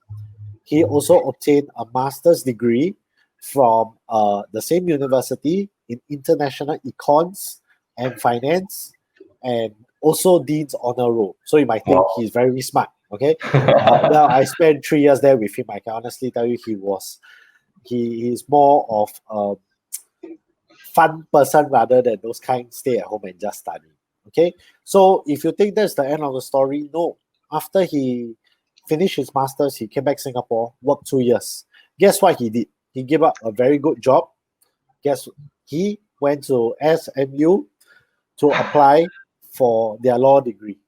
He also obtained a master's degree from the same university in international econs and finance, and also Dean's Honor Roll. So you might think wow. he's very smart. Okay, well, I spent 3 years there with him. I can honestly tell you, he's more of a fun person rather than those kind stay at home and just study. Okay, so if you think that's the end of the story, no. After he finished his masters, he came back Singapore, worked 2 years. Guess what he did? He gave up a very good job. Guess he went to SMU to apply for their law degree.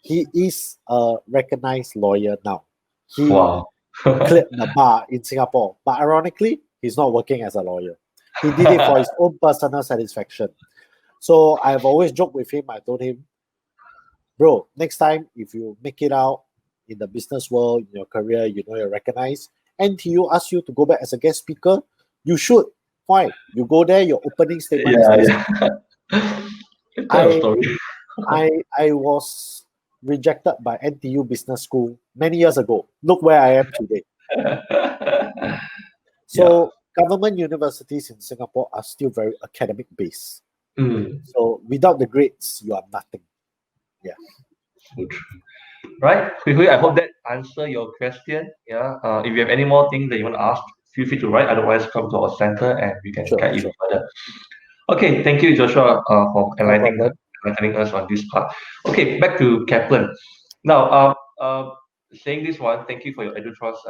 He is a recognized lawyer now. He Wow. cleared the bar in Singapore, but ironically, he's not working as a lawyer. He did it for his own personal satisfaction. So I've always joked with him. I told him, bro, next time if you make it out in the business world, in your career, you're recognized, NTU asks you to go back as a guest speaker, you should. Why? You go there, your opening statement is Yeah, this. yeah. Good kind of I story. I was rejected by NTU Business School many years ago. Look where I am today. Yeah. So government universities in Singapore are still very academic based. Mm, So without the grades, you are nothing. Yeah. so true. Right, Hui Hui, I hope that answer your question. Yeah. If you have any more things that you want to ask, feel free to write. Otherwise, come to our center and we can Sure, guide you sure. further. Okay, thank you, Joshua, for No problem. enlightening us on this part. Okay, back to Kaplan. Now, saying this one, thank you for your EduTrust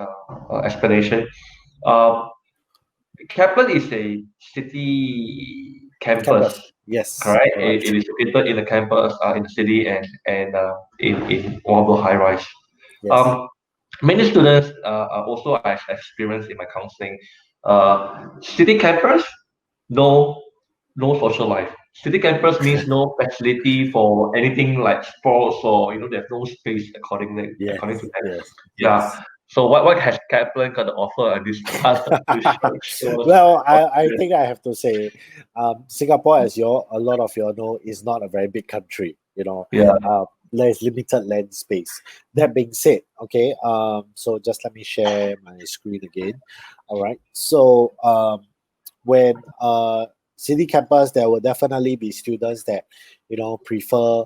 explanation. Uh, Kaplan is a city campus, Campus. Yes, correct? correct. It is located in the campus, in the city, and in one of the high rise. Yes. Um, many students also I experienced in my counseling. City campus, no no social life. City campus means no facility for anything like sports, or there's no space Yes, according to them. yes, Yeah. yes. So what has Kaplan got to offer at this part to show us? Well, I think I have to say, Singapore, as a lot of you all know, is not a very big country. Yeah. There's limited land space. That being said, okay, so just let me share my screen again. All right. So when city campus, there will definitely be students that prefer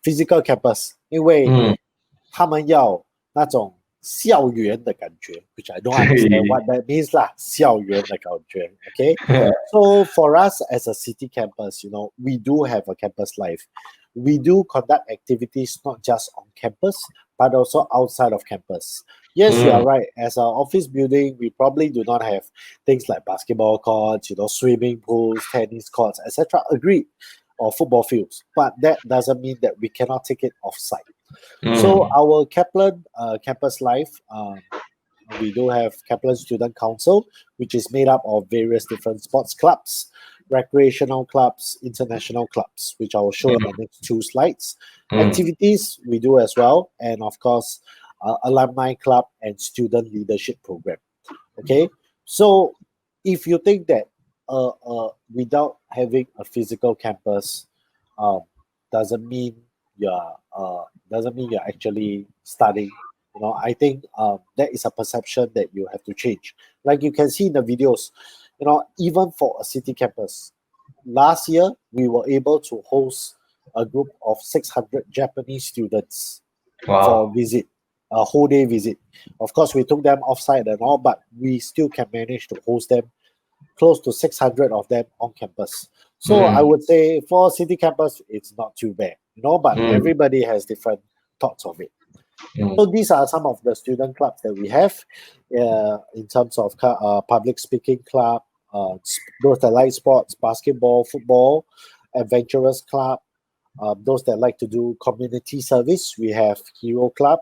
physical campus，因为嗯，他们要那种校园的感觉，which I don't understand what that means 啦，校园的感觉，okay? So for us as a city campus, we do have a campus life. We do conduct activities not just on campus, but also outside of campus. Yes, you are right. As an office building, we probably do not have things like basketball courts, swimming pools, tennis courts, etc. Agreed, or football fields. But that doesn't mean that we cannot take it off-site. So our Kaplan campus life, we do have Kaplan Student Council, which is made up of various different sports clubs, recreational clubs, international clubs, which I will show in the next 2 slides. Activities we do as well, and of course, alumni club and student leadership program. Okay, so if you think that without having a physical campus, doesn't mean you're actually studying. I think that is a perception that you have to change. Like you can see in the videos, even for a city campus, last year we were able to host a group of 600 Japanese students for a visit, a whole day visit. Of course, we took them offsite and all, but we still can manage to host them, close to 600 of them on campus. So I would say for city campus, it's not too bad, but everybody has different thoughts of it. So these are some of the student clubs that we have in terms of public speaking club, those that like sports, basketball, football, adventurous club, those that like to do community service, we have Hero Club.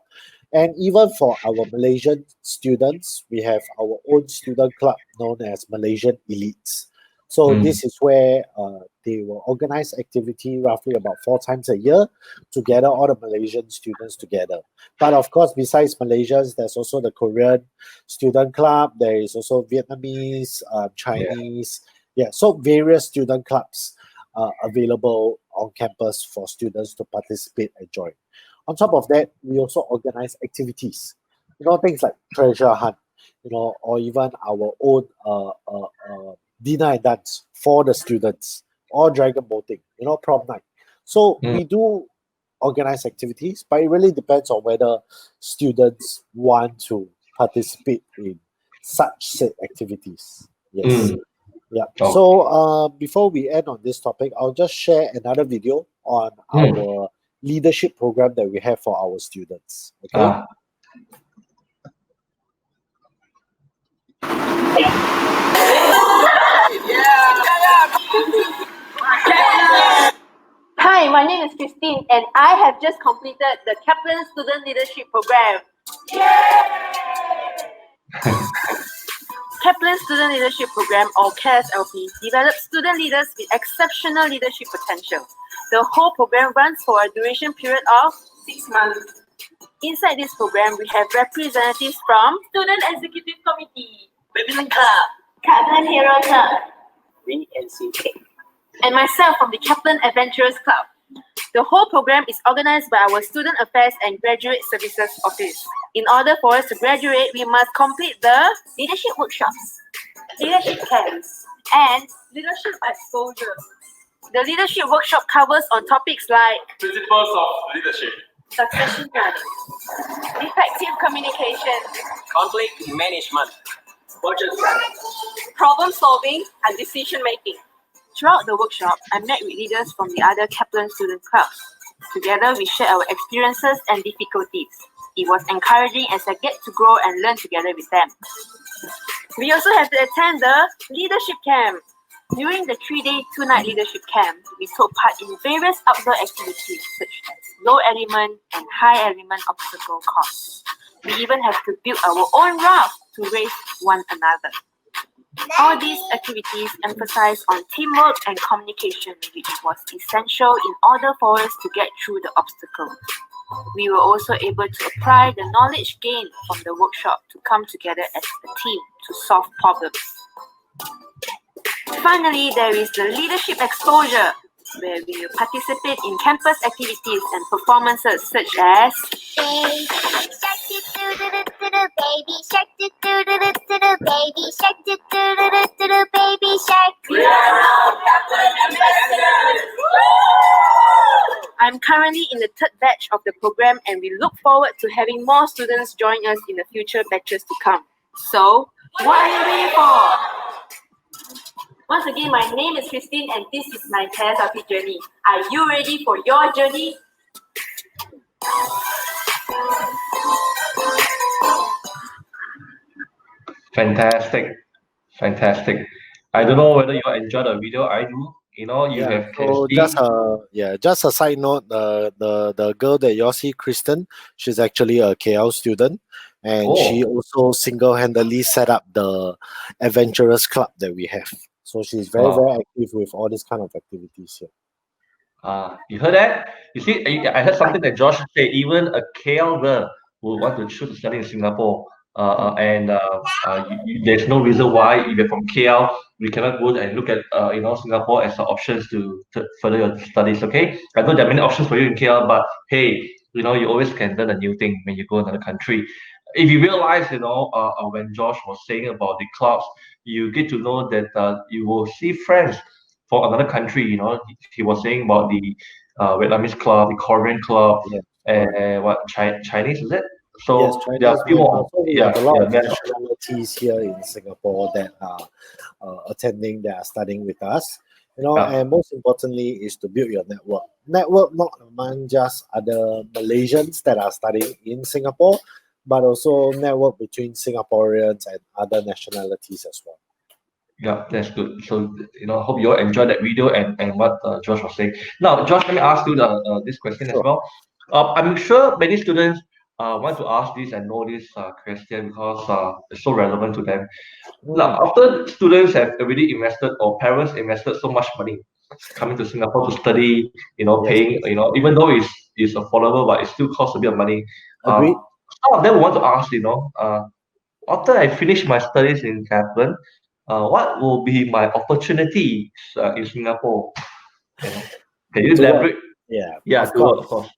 And even for our Malaysian students, we have our own student club known as Malaysian Elites. So this is where they will organize activity roughly about 4 times a year to gather all the Malaysian students together. But of course, besides Malaysians, there's also the Korean student club. There is also Vietnamese, Chinese. So various student clubs available on campus for students to participate and join. On top of that, we also organize activities, things like treasure hunt, or even our own dinner and dance for the students, or dragon boating, prom night. So we do organize activities, but it really depends on whether students want to participate in such said activities. Yes. Yeah. So before we end on this topic, I'll just share another video on our leadership program that we have for our students. Okay. Hi, my name is Christine, and I have just completed the Kaplan Student Leadership Program. Kaplan Student Leadership Program, or KSLP, develops student leaders with exceptional leadership potential. The whole program runs for a duration period of 6 months. Inside this program, we have representatives from Student Executive Committee, Badminton Club, Kaplan Hero Club, VNCK, and myself from the Kaplan Adventurers Club. The whole program is organized by our Student Affairs and Graduate Services Office. In order for us to graduate, we must complete the leadership workshops, leadership camps, and leadership exposure. The leadership workshop covers on topics like principles of leadership, succession planning, effective communication, conflict management, budget planning, problem solving, and decision making. Throughout the workshop, I met with leaders from the other Kaplan student clubs. Together, we shared our experiences and difficulties. It was encouraging as I get to grow and learn together with them. We also have to attend the leadership camp. During the 3-day, 2-night leadership camp, we took part in various outdoor activities such as low element and high element obstacle course. We even have to build our own raft to race one another. All these activities emphasize on teamwork and communication, which was essential in order for us to get through the obstacles. We were also able to apply the knowledge gained from the workshop to come together as a team to solve problems. Finally, there is the leadership exposure, where we will participate in campus activities and performances such as Baby shark do do do do do do, baby shark do do do do do do, baby shark do do do do do do, baby shark. We are now Kaplan ambassadors. I'm currently in the 3rd batch of the program, and we look forward to having more students join us in the future batches to come. So, what are you waiting for? Once again, my name is Christine, and this is my KSLP journey. Are you ready for your journey? Fantastic. I don't know whether you enjoyed the video. I do. You know, you have So KSP. just a side note, the girl that you all see, Kristen, she's actually a KL student, and she also single-handedly set up the adventurous club that we have. So she's very active with all these kind of activities here. You heard that? You see, I heard something that Josh said. Even a KL girl would want to choose to study in Singapore. There's no reason why if you're from KL, we cannot go and look at Singapore as options to further your studies. Okay, I know there are many options for you in KL, but hey, you always can learn a new thing when you go to another country. If you realize, when Josh was saying about the clubs, you get to know that you will see friends from another country. He was saying about the Vietnamese club, the Korean club, and what Chinese is it? So Yes, China there are a few more. we have a lot of yeah. nationalities here in Singapore that are attending, that are studying with us. Yeah. And most importantly is to build your network. Network not among just other Malaysians that are studying in Singapore, but also network between Singaporeans and other nationalities as well. Yeah, that's good. So, hope you all enjoyed that video and what Josh was saying. Now, Josh, let me ask you this question as well. I'm sure many students want to ask this and know this question because it's so relevant to them. Now, after students have already invested or parents invested so much money coming to Singapore to study, paying, even though it's affordable, but it still costs a bit of money. Agreed. Some of them want to ask, after I finish my studies in Kaplan, what will be my opportunities in Singapore? Can you elaborate? Yeah, of course.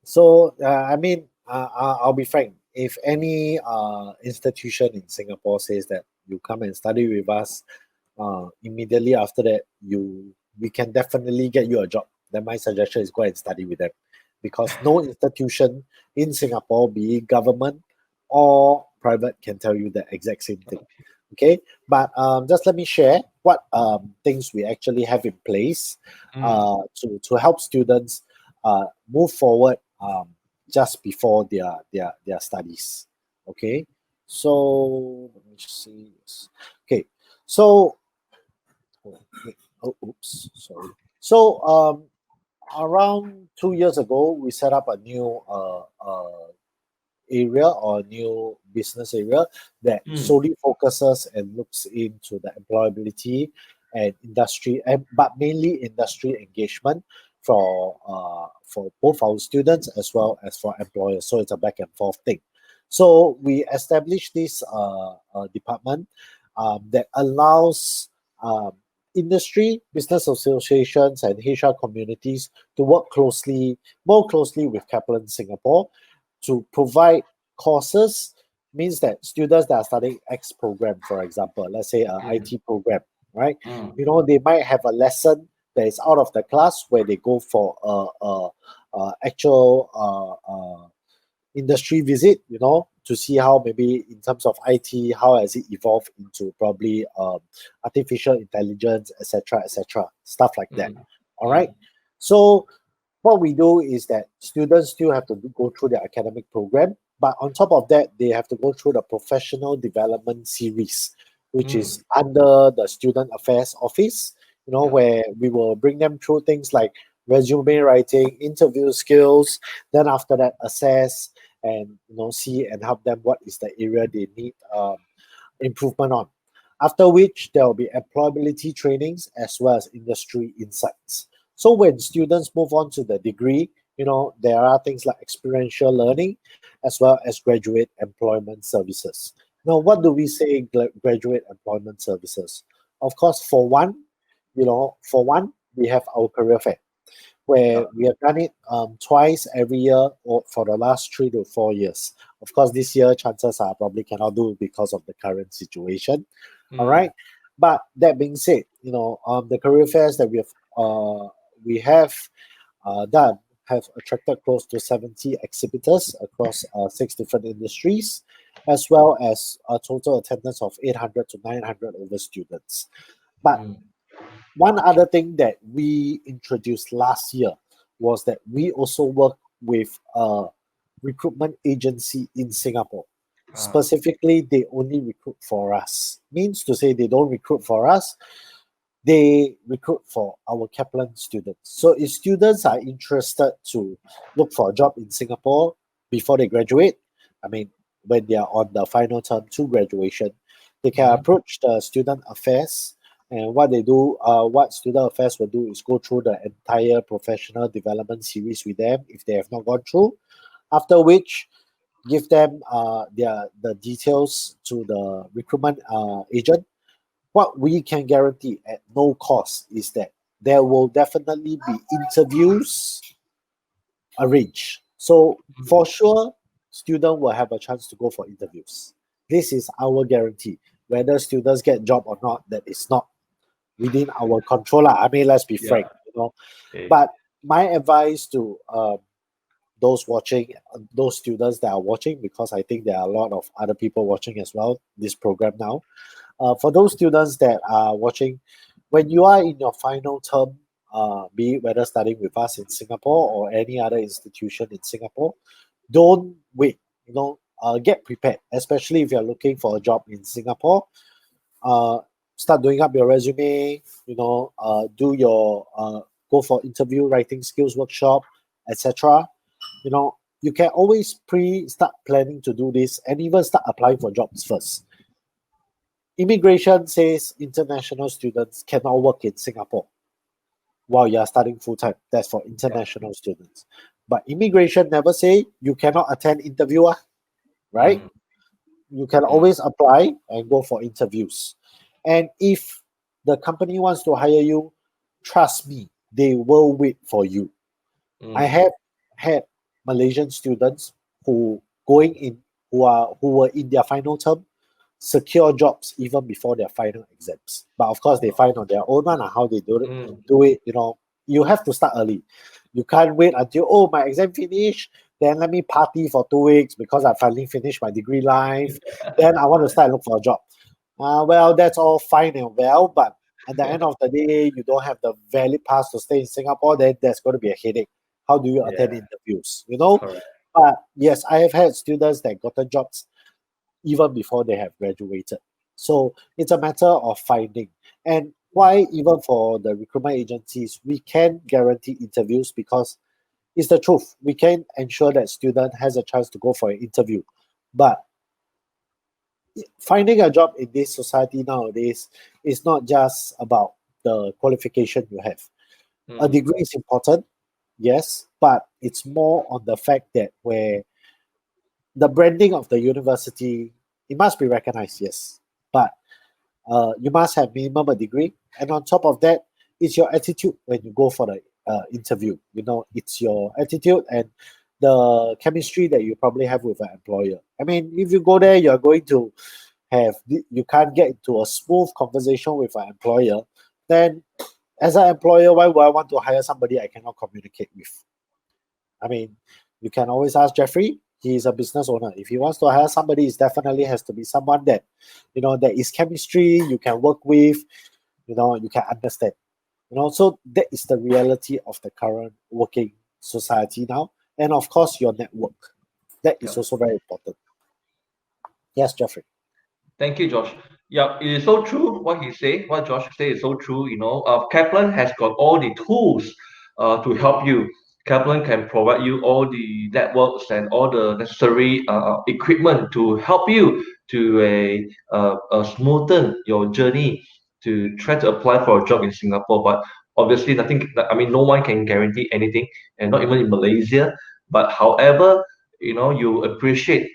So, I'll be frank. If any institution in Singapore says that you come and study with us, immediately after that, we can definitely get you a job. Then my suggestion is go and study with them, because no institution in Singapore, be it government or private, can tell you the exact same thing. Okay, but just let me share what things we actually have in place to help students move forward just before their studies. Okay, so let me just see this. Okay, so sorry. So around 2 years ago, we set up a new area or new business area that solely focuses and looks into the employability and industry, but mainly industry engagement for both our students as well as for employers. So it's a back and forth thing. So we established this department that allows industry, business associations, and HR communities to work more closely with Kaplan Singapore to provide courses. Means that students that are studying X program, for example, let's say an IT program, right? They might have a lesson that is out of the class where they go for actual industry visit, to see how maybe in terms of IT, how has it evolved into probably artificial intelligence, etc., stuff like that. All right. So what we do is that students still have to go through their academic program, but on top of that, they have to go through the professional development series, which is under the Student Affairs Office, where we will bring them through things like resume writing, interview skills, then after that assess and see and help them what is the area they need improvement on. After which there will be employability trainings as well as industry insights. So when students move on to the degree, there are things like experiential learning as well as graduate employment services. Now, what do we say graduate employment services? Of course, for one, we have our career fair, where we have done it twice every year or for the last 3 to 4 years. Of course, this year chances are probably cannot do because of the current situation. All right, but that being said, the career fairs that we have done have attracted close to 70 exhibitors across 6 different industries, as well as a total attendance of 800 to 900 over students. But one other thing that we introduced last year was that we also work with a recruitment agency in Singapore. Specifically, they only recruit for us. Means to say they don't recruit for us, they recruit for our Kaplan students. So if students are interested to look for a job in Singapore before they graduate, when they are on the final term to graduation, they can approach the Student Affairs. And what they do, what Student Affairs will do is go through the entire professional development series with them if they have not gone through. After which, give them the details to the recruitment agent. What we can guarantee at no cost is that there will definitely be interviews arranged. So for sure, student will have a chance to go for interviews. This is our guarantee. Whether students get job or not, that is not within our control. Let's be frank. But my advice to those watching, those students that are watching, because I think there are a lot of other people watching as well this program now. For those students that are watching, when you are in your final term, be it whether studying with us in Singapore or any other institution in Singapore, don't wait. Get prepared, especially if you're looking for a job in Singapore. Start doing up your resume. Do your go for interview writing skills workshop, etc. You can always start planning to do this and even start applying for jobs first. Immigration says international students cannot work in Singapore while you are studying full-time. That's for international students. But immigration never say you cannot attend interview, right? You can always apply and go for interviews. And if the company wants to hire you, trust me, they will wait for you. I have had Malaysian students who were in their final term secure jobs even before their final exams. But of course, they find on their own how they do it. You have to start early. You can't wait until my exam finish, then let me party for 2 weeks because I finally finished my degree life. Then I want to start look for a job. Well, that's all fine and well, but at the end of the day, you don't have the valid pass to stay in Singapore. Then there's going to be a headache. How do you attend interviews? But yes, I have had students that got the jobs even before they have graduated. So it's a matter of finding. And why even for the recruitment agencies, we can guarantee interviews because it's the truth. We can ensure that student has a chance to go for an interview. But finding a job in this society nowadays is not just about the qualification you have. A degree is important, yes, but it's more on the fact that where the branding of the university, it must be recognized, yes, but you must have minimum a degree, and on top of that, it's your attitude when you go for the interview. It's your attitude and the chemistry that you probably have with an employer. If you go there, you're going to you can't get into a smooth conversation with an employer, then as an employer, why would I want to hire somebody I cannot communicate with? I mean, you can always ask Jeffrey. He is a business owner. If he wants to hire somebody, it definitely has to be someone that, there is chemistry, you can work with, you can understand. So that is the reality of the current working society now. And of course, your network. That is also very important. Yes, Jeffrey. Thank you, Josh. Yeah, it is so true what Josh said is so true. Kaplan has got all the tools to help you. Kaplan can provide you all the networks and all the necessary equipment to help you to smoothen your journey to try to apply for a job in Singapore. But obviously, no one can guarantee anything, and not even in Malaysia. But however, you appreciate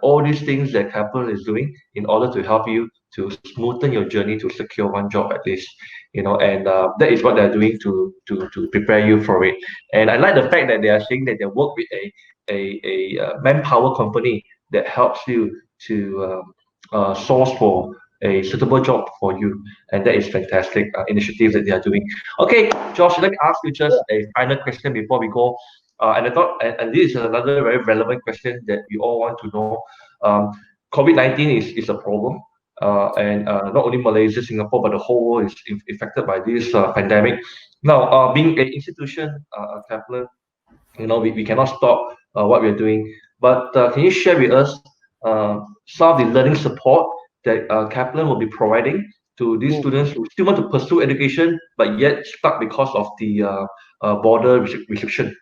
all these things that Kaplan is doing in order to help you to smoothen your journey to secure one job at least, and that is what they're doing to prepare you for it. And I like the fact that they are saying that they work with a manpower company that helps you to source for a suitable job for you, and that is fantastic initiative that they are doing. Okay, Josh, let me ask you just a final question before we go. And I thought, and this is another very relevant question that we all want to know. COVID-19 is a problem, and not only Malaysia, Singapore, but the whole world is affected by this pandemic. Now, being an institution, Kaplan, we cannot stop what we're doing. But can you share with us some of the learning support that Kaplan will be providing to these students who still want to pursue education, but yet stuck because of the border restriction?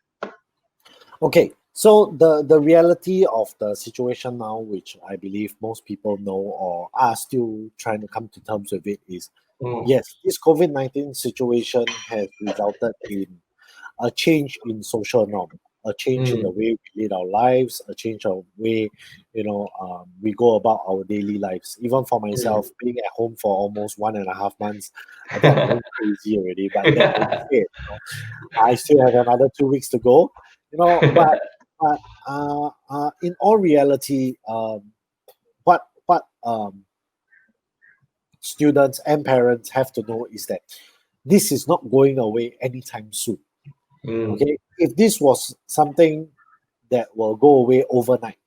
Okay, so the reality of the situation now, which I believe most people know or are still trying to come to terms with it, is yes, this COVID-19 situation has resulted in a change in social norm, a change in the way we lead our lives, a change of way, we go about our daily lives. Even for myself, being at home for almost 1.5 months, I thought I went crazy already. But that being said, I still have another 2 weeks to go. But in all reality, what students and parents have to know is that this is not going away anytime soon. Okay, if this was something that will go away overnight,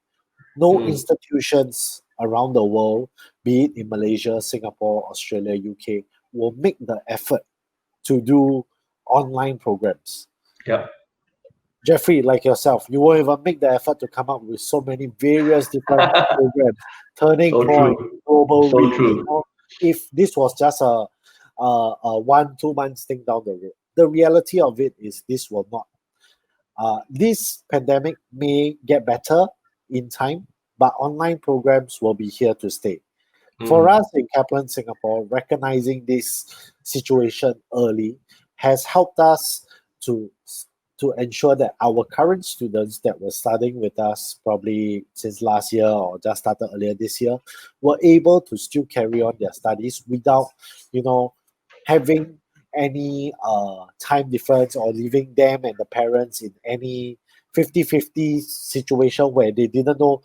no institutions around the world, be it in Malaysia, Singapore, Australia, UK, will make the effort to do online programs. Yeah. Jeffrey, like yourself, you won't even make the effort to come up with so many various different programs, turning point, global reach. If this was just a 1-2 months thing down the road, the reality of it is this will not. This pandemic may get better in time, but online programs will be here to stay. For us in Kaplan Singapore, recognizing this situation early has helped us to ensure that our current students that were studying with us probably since last year or just started earlier this year were able to still carry on their studies without, having any time difference or leaving them and the parents in any 50-50 situation where they didn't know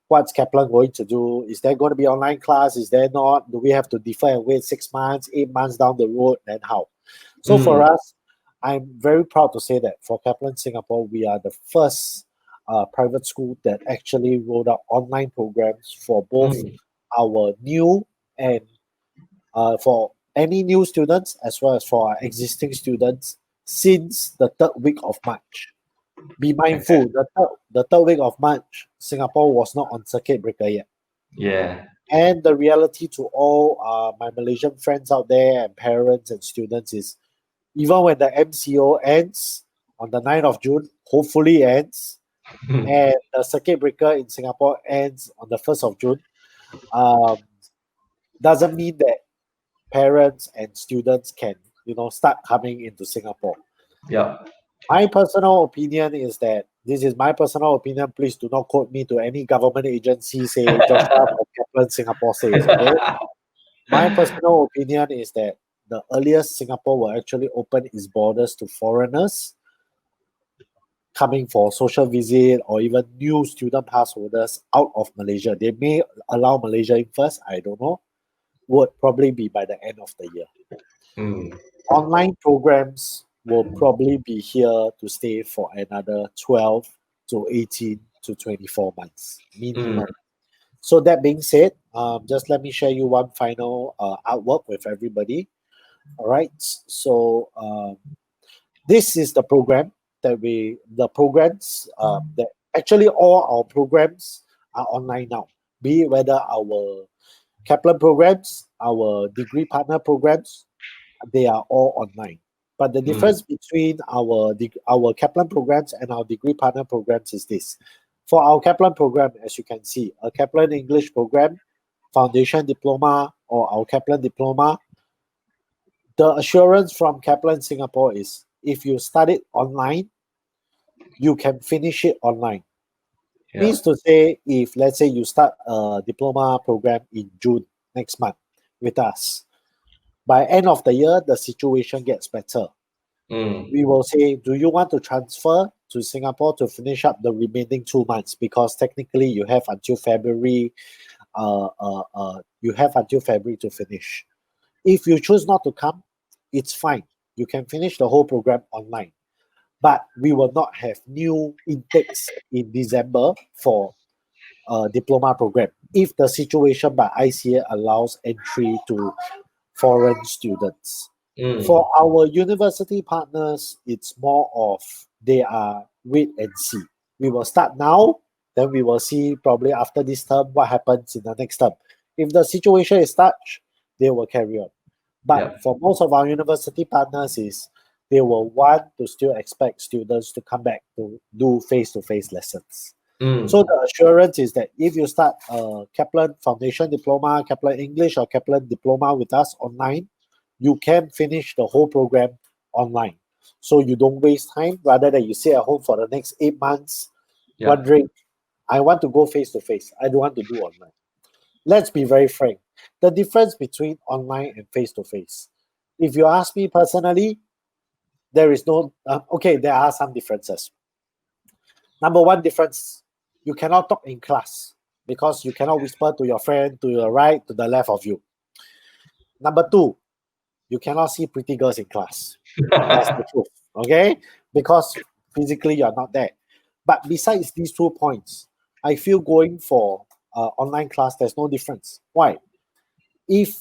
what's Kaplan going to do. Is there going to be online class? Is there not? Do we have to defer and wait 6 months, 8 months down the road? And how? So for us, I'm very proud to say that for Kaplan Singapore, we are the first private school that actually rolled out online programs for both our new and for any new students as well as for our existing students since the 3rd week of March. Be mindful, the third week of March, Singapore was not on circuit breaker yet. Yeah. And the reality to all my Malaysian friends out there and parents and students is, even when the MCO ends on the 9th of June, hopefully ends, and the circuit breaker in Singapore ends on the 1st of June, doesn't mean that parents and students can, start coming into Singapore. Yeah. My personal opinion is that, this is my personal opinion, please do not quote me to any government agency say Joshua from Kaplan Singapore says, okay? My personal opinion is that the earliest Singapore will actually open its borders to foreigners coming for social visit or even new student pass holders out of Malaysia. They may allow Malaysia in first, I don't know. Would probably be by the end of the year. Online programs will probably be here to stay for another 12 to 18 to 24 months minimum. So that being said, just let me share you one final artwork with everybody. All right. So this is the program the programs that actually all our programs are online now. Be it whether our Kaplan programs, our degree partner programs, they are all online. But the difference between our Kaplan programs and our degree partner programs is this. For our Kaplan program, as you can see, a Kaplan English program, foundation diploma, or our Kaplan diploma, the assurance from Kaplan Singapore is if you study online, you can finish it online. Means to say, if let's say you start a diploma program in June next month with us, by end of the year, the situation gets better. We will say, do you want to transfer to Singapore to finish up the remaining 2 months? Because technically you have until February. You have until February to finish. If you choose not to come, it's fine. You can finish the whole program online. But we will not have new intakes in December for a diploma program if the situation by ICA allows entry to foreign students. For our university partners, it's more of they are wait and see. We will start now, then we will see probably after this term what happens in the next term. If the situation is such, they will carry on. But for most of our university partners is they will want to still expect students to come back to do face-to-face lessons. So the assurance is that if you start a Kaplan Foundation Diploma, Kaplan English, or Kaplan Diploma with us online, you can finish the whole program online. So you don't waste time, rather than you stay at home for the next 8 months wondering, I want to go face-to-face. I don't want to do online. Let's be very frank. The difference between online and face-to-face. If you ask me personally, there is no, there are some differences. Number one difference, you cannot talk in class because you cannot whisper to your friend to your right, to the left of you. Number two, you cannot see pretty girls in class. That's the truth, okay? Because physically you're not there. But besides these 2 points, I feel going for online class, there's no difference. Why? If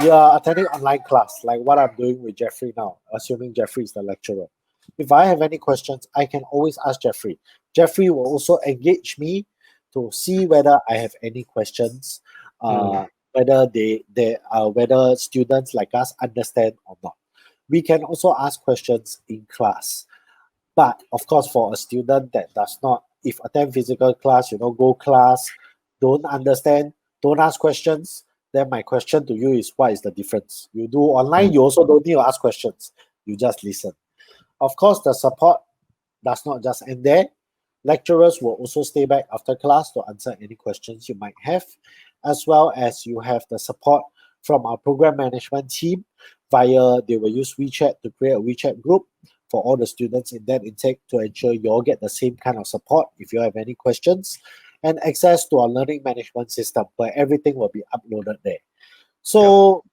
you are attending online class, like what I'm doing with Jeffrey now, assuming Jeffrey is the lecturer, if I have any questions, I can always ask Jeffrey. Jeffrey will also engage me to see whether I have any questions, whether whether students like us understand or not. We can also ask questions in class. But of course, for a student that does not, if attend physical class, go class, don't understand, don't ask questions, then my question to you is, what is the difference? You do online, you also don't need to ask questions. You just listen. Of course, the support does not just end there. Lecturers will also stay back after class to answer any questions you might have, as well as you have the support from our program management team via, they will use WeChat to create a WeChat group for all the students in that intake to ensure you all get the same kind of support if you have any questions, and access to our learning management system where everything will be uploaded there. So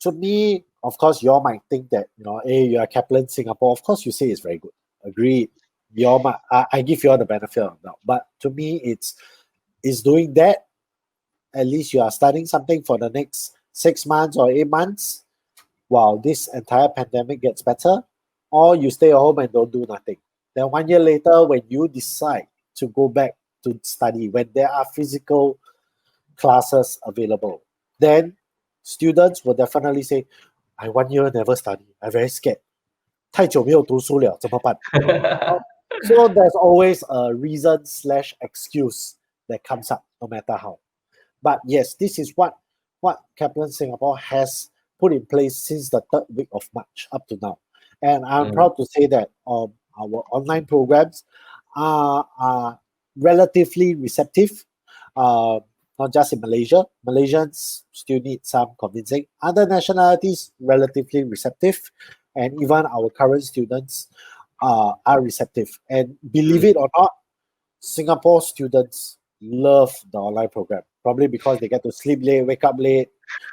to me, of course, you all might think that, hey, you are Kaplan Singapore. Of course, you say it's very good. Agreed. I give you all the benefit of that. But to me, it's doing that. At least you are studying something for the next 6 months or 8 months while this entire pandemic gets better, or you stay at home and don't do nothing. Then 1 year later, when you decide to go back to study, when there are physical classes available, then students will definitely say, I 1 year never study. I'm very scared. 太久没有读书了，怎么办? So there's always a reason/excuse that comes up, no matter how. But yes, this is what Kaplan Singapore has put in place since the 3rd week of March up to now. And I'm proud to say that our online programs are relatively receptive, not just in Malaysia. Malaysians still need some convincing. Other nationalities, relatively receptive. And even our current students are receptive. And believe it or not, Singapore students love the online program. Probably because they get to sleep late, wake up late.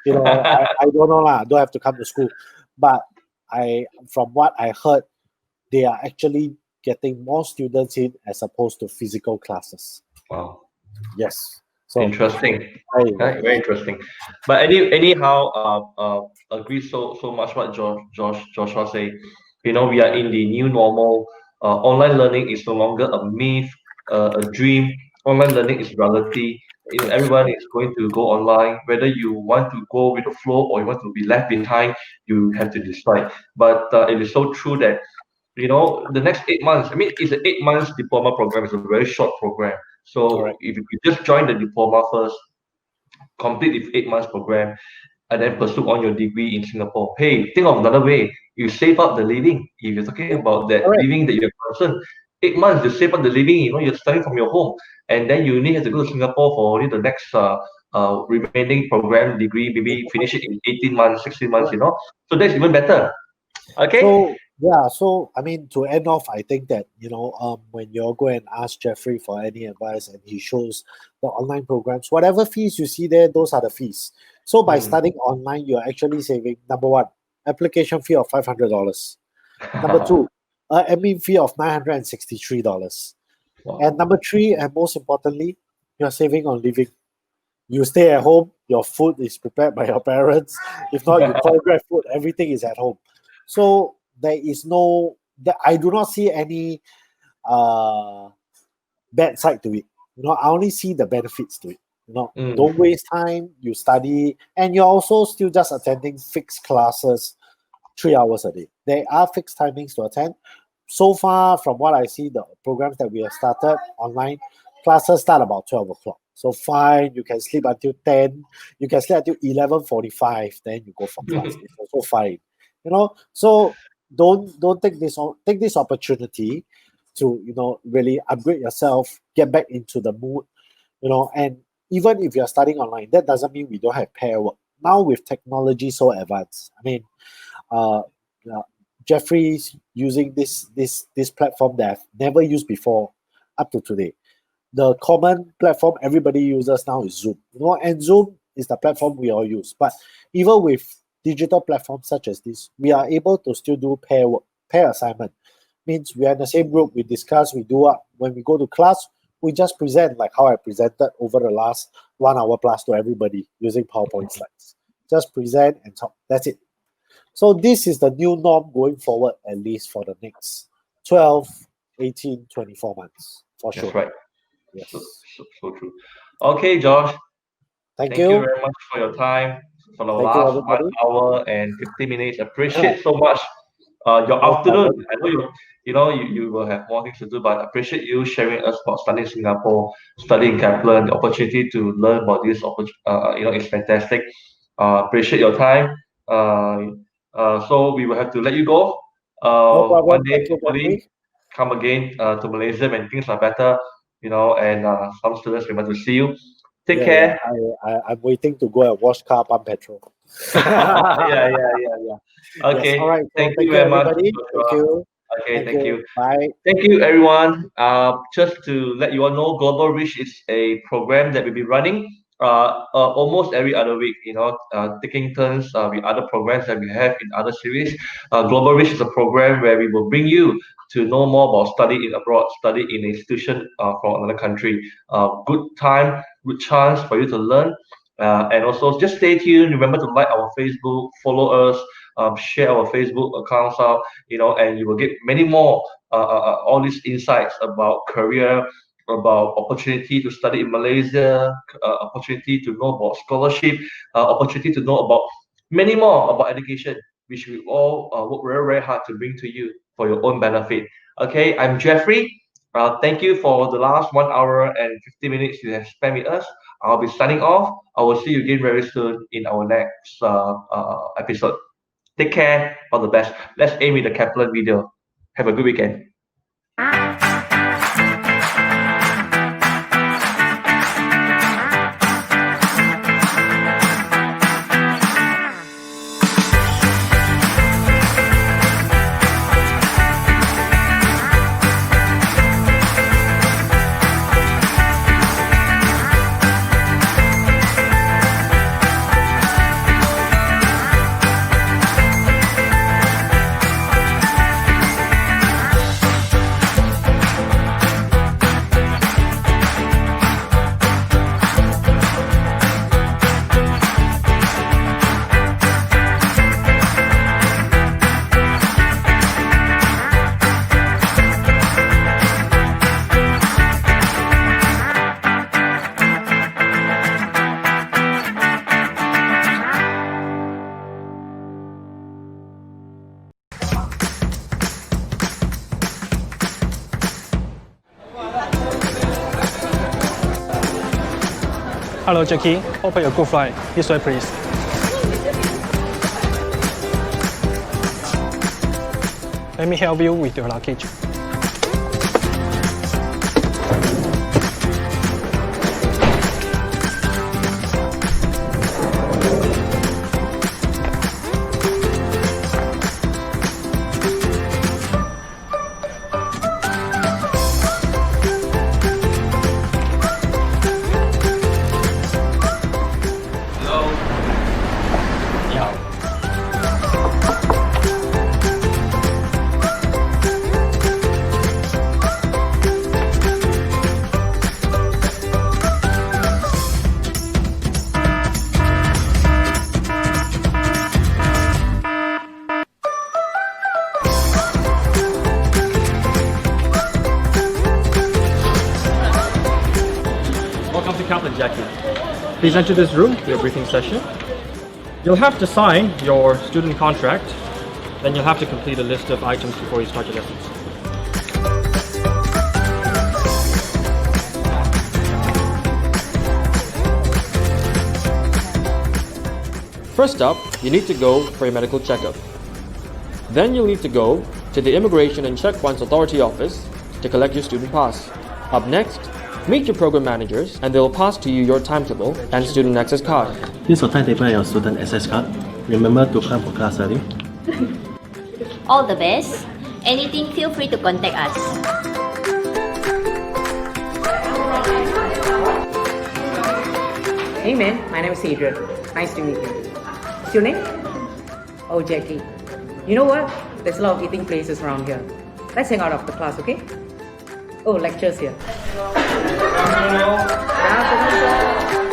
I don't know lah. Don't have to come to school. But from what I heard, they are actually getting more students in as opposed to physical classes. Wow. Yes. So Interesting. I- Right, very interesting. But anyhow, agree so much what Joshua say. You know, we are in the new normal. Online learning is no longer a myth, a dream. Online learning is reality. You know, everyone is going to go online. Whether you want to go with the flow or you want to be left behind, you have to decide. But it is so true that the next 8 months. I mean, it's an 8 months diploma program. It's a very short program. So Correct. if you just join the diploma first, complete the 8 months program, and then pursue on your degree in Singapore. Hey, think of another way. You save up the living. If you're talking about that Correct. living that you're concerned, 8 months you save up the living. You're studying from your home, and then you only have to go to Singapore for the next remaining program degree. Maybe finish it in 18 months, 16 months. So that's even better. Okay. So yeah, so I mean, to end off, I think that when you go and ask Jeffrey for any advice, and he shows the online programs, whatever fees you see there, those are the fees. So by studying online, you're actually saving, number one, application fee of $500. Number two, admin fee of $963. Wow. And number three, and most importantly, you're saving on living. You stay at home, your food is prepared by your parents. If not, you call Grab food, everything is at home. So there is I do not see any bad side to it. I only see the benefits to it. Don't waste time, you study, and you're also still just attending fixed classes 3 hours a day. There are fixed timings to attend. So far, from what I see, the programs that we have started online, classes start about 12 o'clock. So fine, you can sleep until 10, you can sleep until 11:45, then you go for class. It's also fine. So don't take this opportunity to really upgrade yourself, get back into the mood, and even if you're studying online, that doesn't mean we don't have pair work. Now with technology so advanced, I mean, Jeffrey's using this platform that I've never used before up to today. The common platform everybody uses now is Zoom. And Zoom is the platform we all use. But even with digital platforms such as this, we are able to still do pair work, pair assignment. Means we are in the same group, we discuss, we do when we go to class, we just present like how I presented over the last 1 hour plus to everybody using PowerPoint slides. Just present and talk. That's it. So this is the new norm going forward, at least for the next 12, 18, 24 months, for sure. That's right. Yes. So true. Okay, Josh. Thank you you. very much for your time for the Thank you, last everybody. 1 hour and 50 minutes. Appreciate so much your No afternoon. problem. I know you will have more things to do, but appreciate you sharing us about studying in Singapore, studying Kaplan, the opportunity to learn about this. It's fantastic. Appreciate your time. So we will have to let you go. No problem. One day, Thank you, hopefully, Jeffrey. come again to Malaysia when things are better. And some students we want to see you. Take care. I'm waiting to go and wash car, pump petrol. Yeah. Okay. Yes, all right. So Thank you very much. everybody. Thank you. Okay, thank you. Bye. Thank you, everyone. Just to let you all know, Global Reach is a program that we'll be running almost every other week, taking turns with other programs that we have in other series. Global Reach is a program where we will bring you to know more about study in abroad, study in an institution from another country. Good time, good chance for you to learn. And also just stay tuned. Remember to like our Facebook, follow us, share our Facebook accounts out, and you will get many more all these insights about career, about opportunity to study in Malaysia, opportunity to know about scholarship, opportunity to know about many more about education, which we all work very, very hard to bring to you for your own benefit. Okay, I'm Jeffrey. Thank you for the last 1 hour and 50 minutes you have spent with us. I'll be signing off. I will see you again very soon in our next episode. Take care. All the best. Let's aim with the Kaplan video. Have a good weekend. Hello, Jackie. Hope you're good flight. This way, please. Let me help you with your luggage. Welcome to Kaplan, Jackie. Please enter this room for your briefing session. You'll have to sign your student contract, then you'll have to complete a list of items before you start your lessons. First up, you need to go for a medical checkup. Then you'll need to go to the Immigration and Checkpoints Authority office to collect your student pass. Up next, meet your program managers and they'll pass to you your timetable and student access card. Here's your timetable and your student access card. Remember to come for class early. All the best. Anything, feel free to contact us. Hey man, my name is Adrian. Nice to meet you. What's your name? Oh, Jackie. You know what? There's a lot of eating places around here. Let's hang out after class, okay? Oh, lectures here. Good afternoon, sir.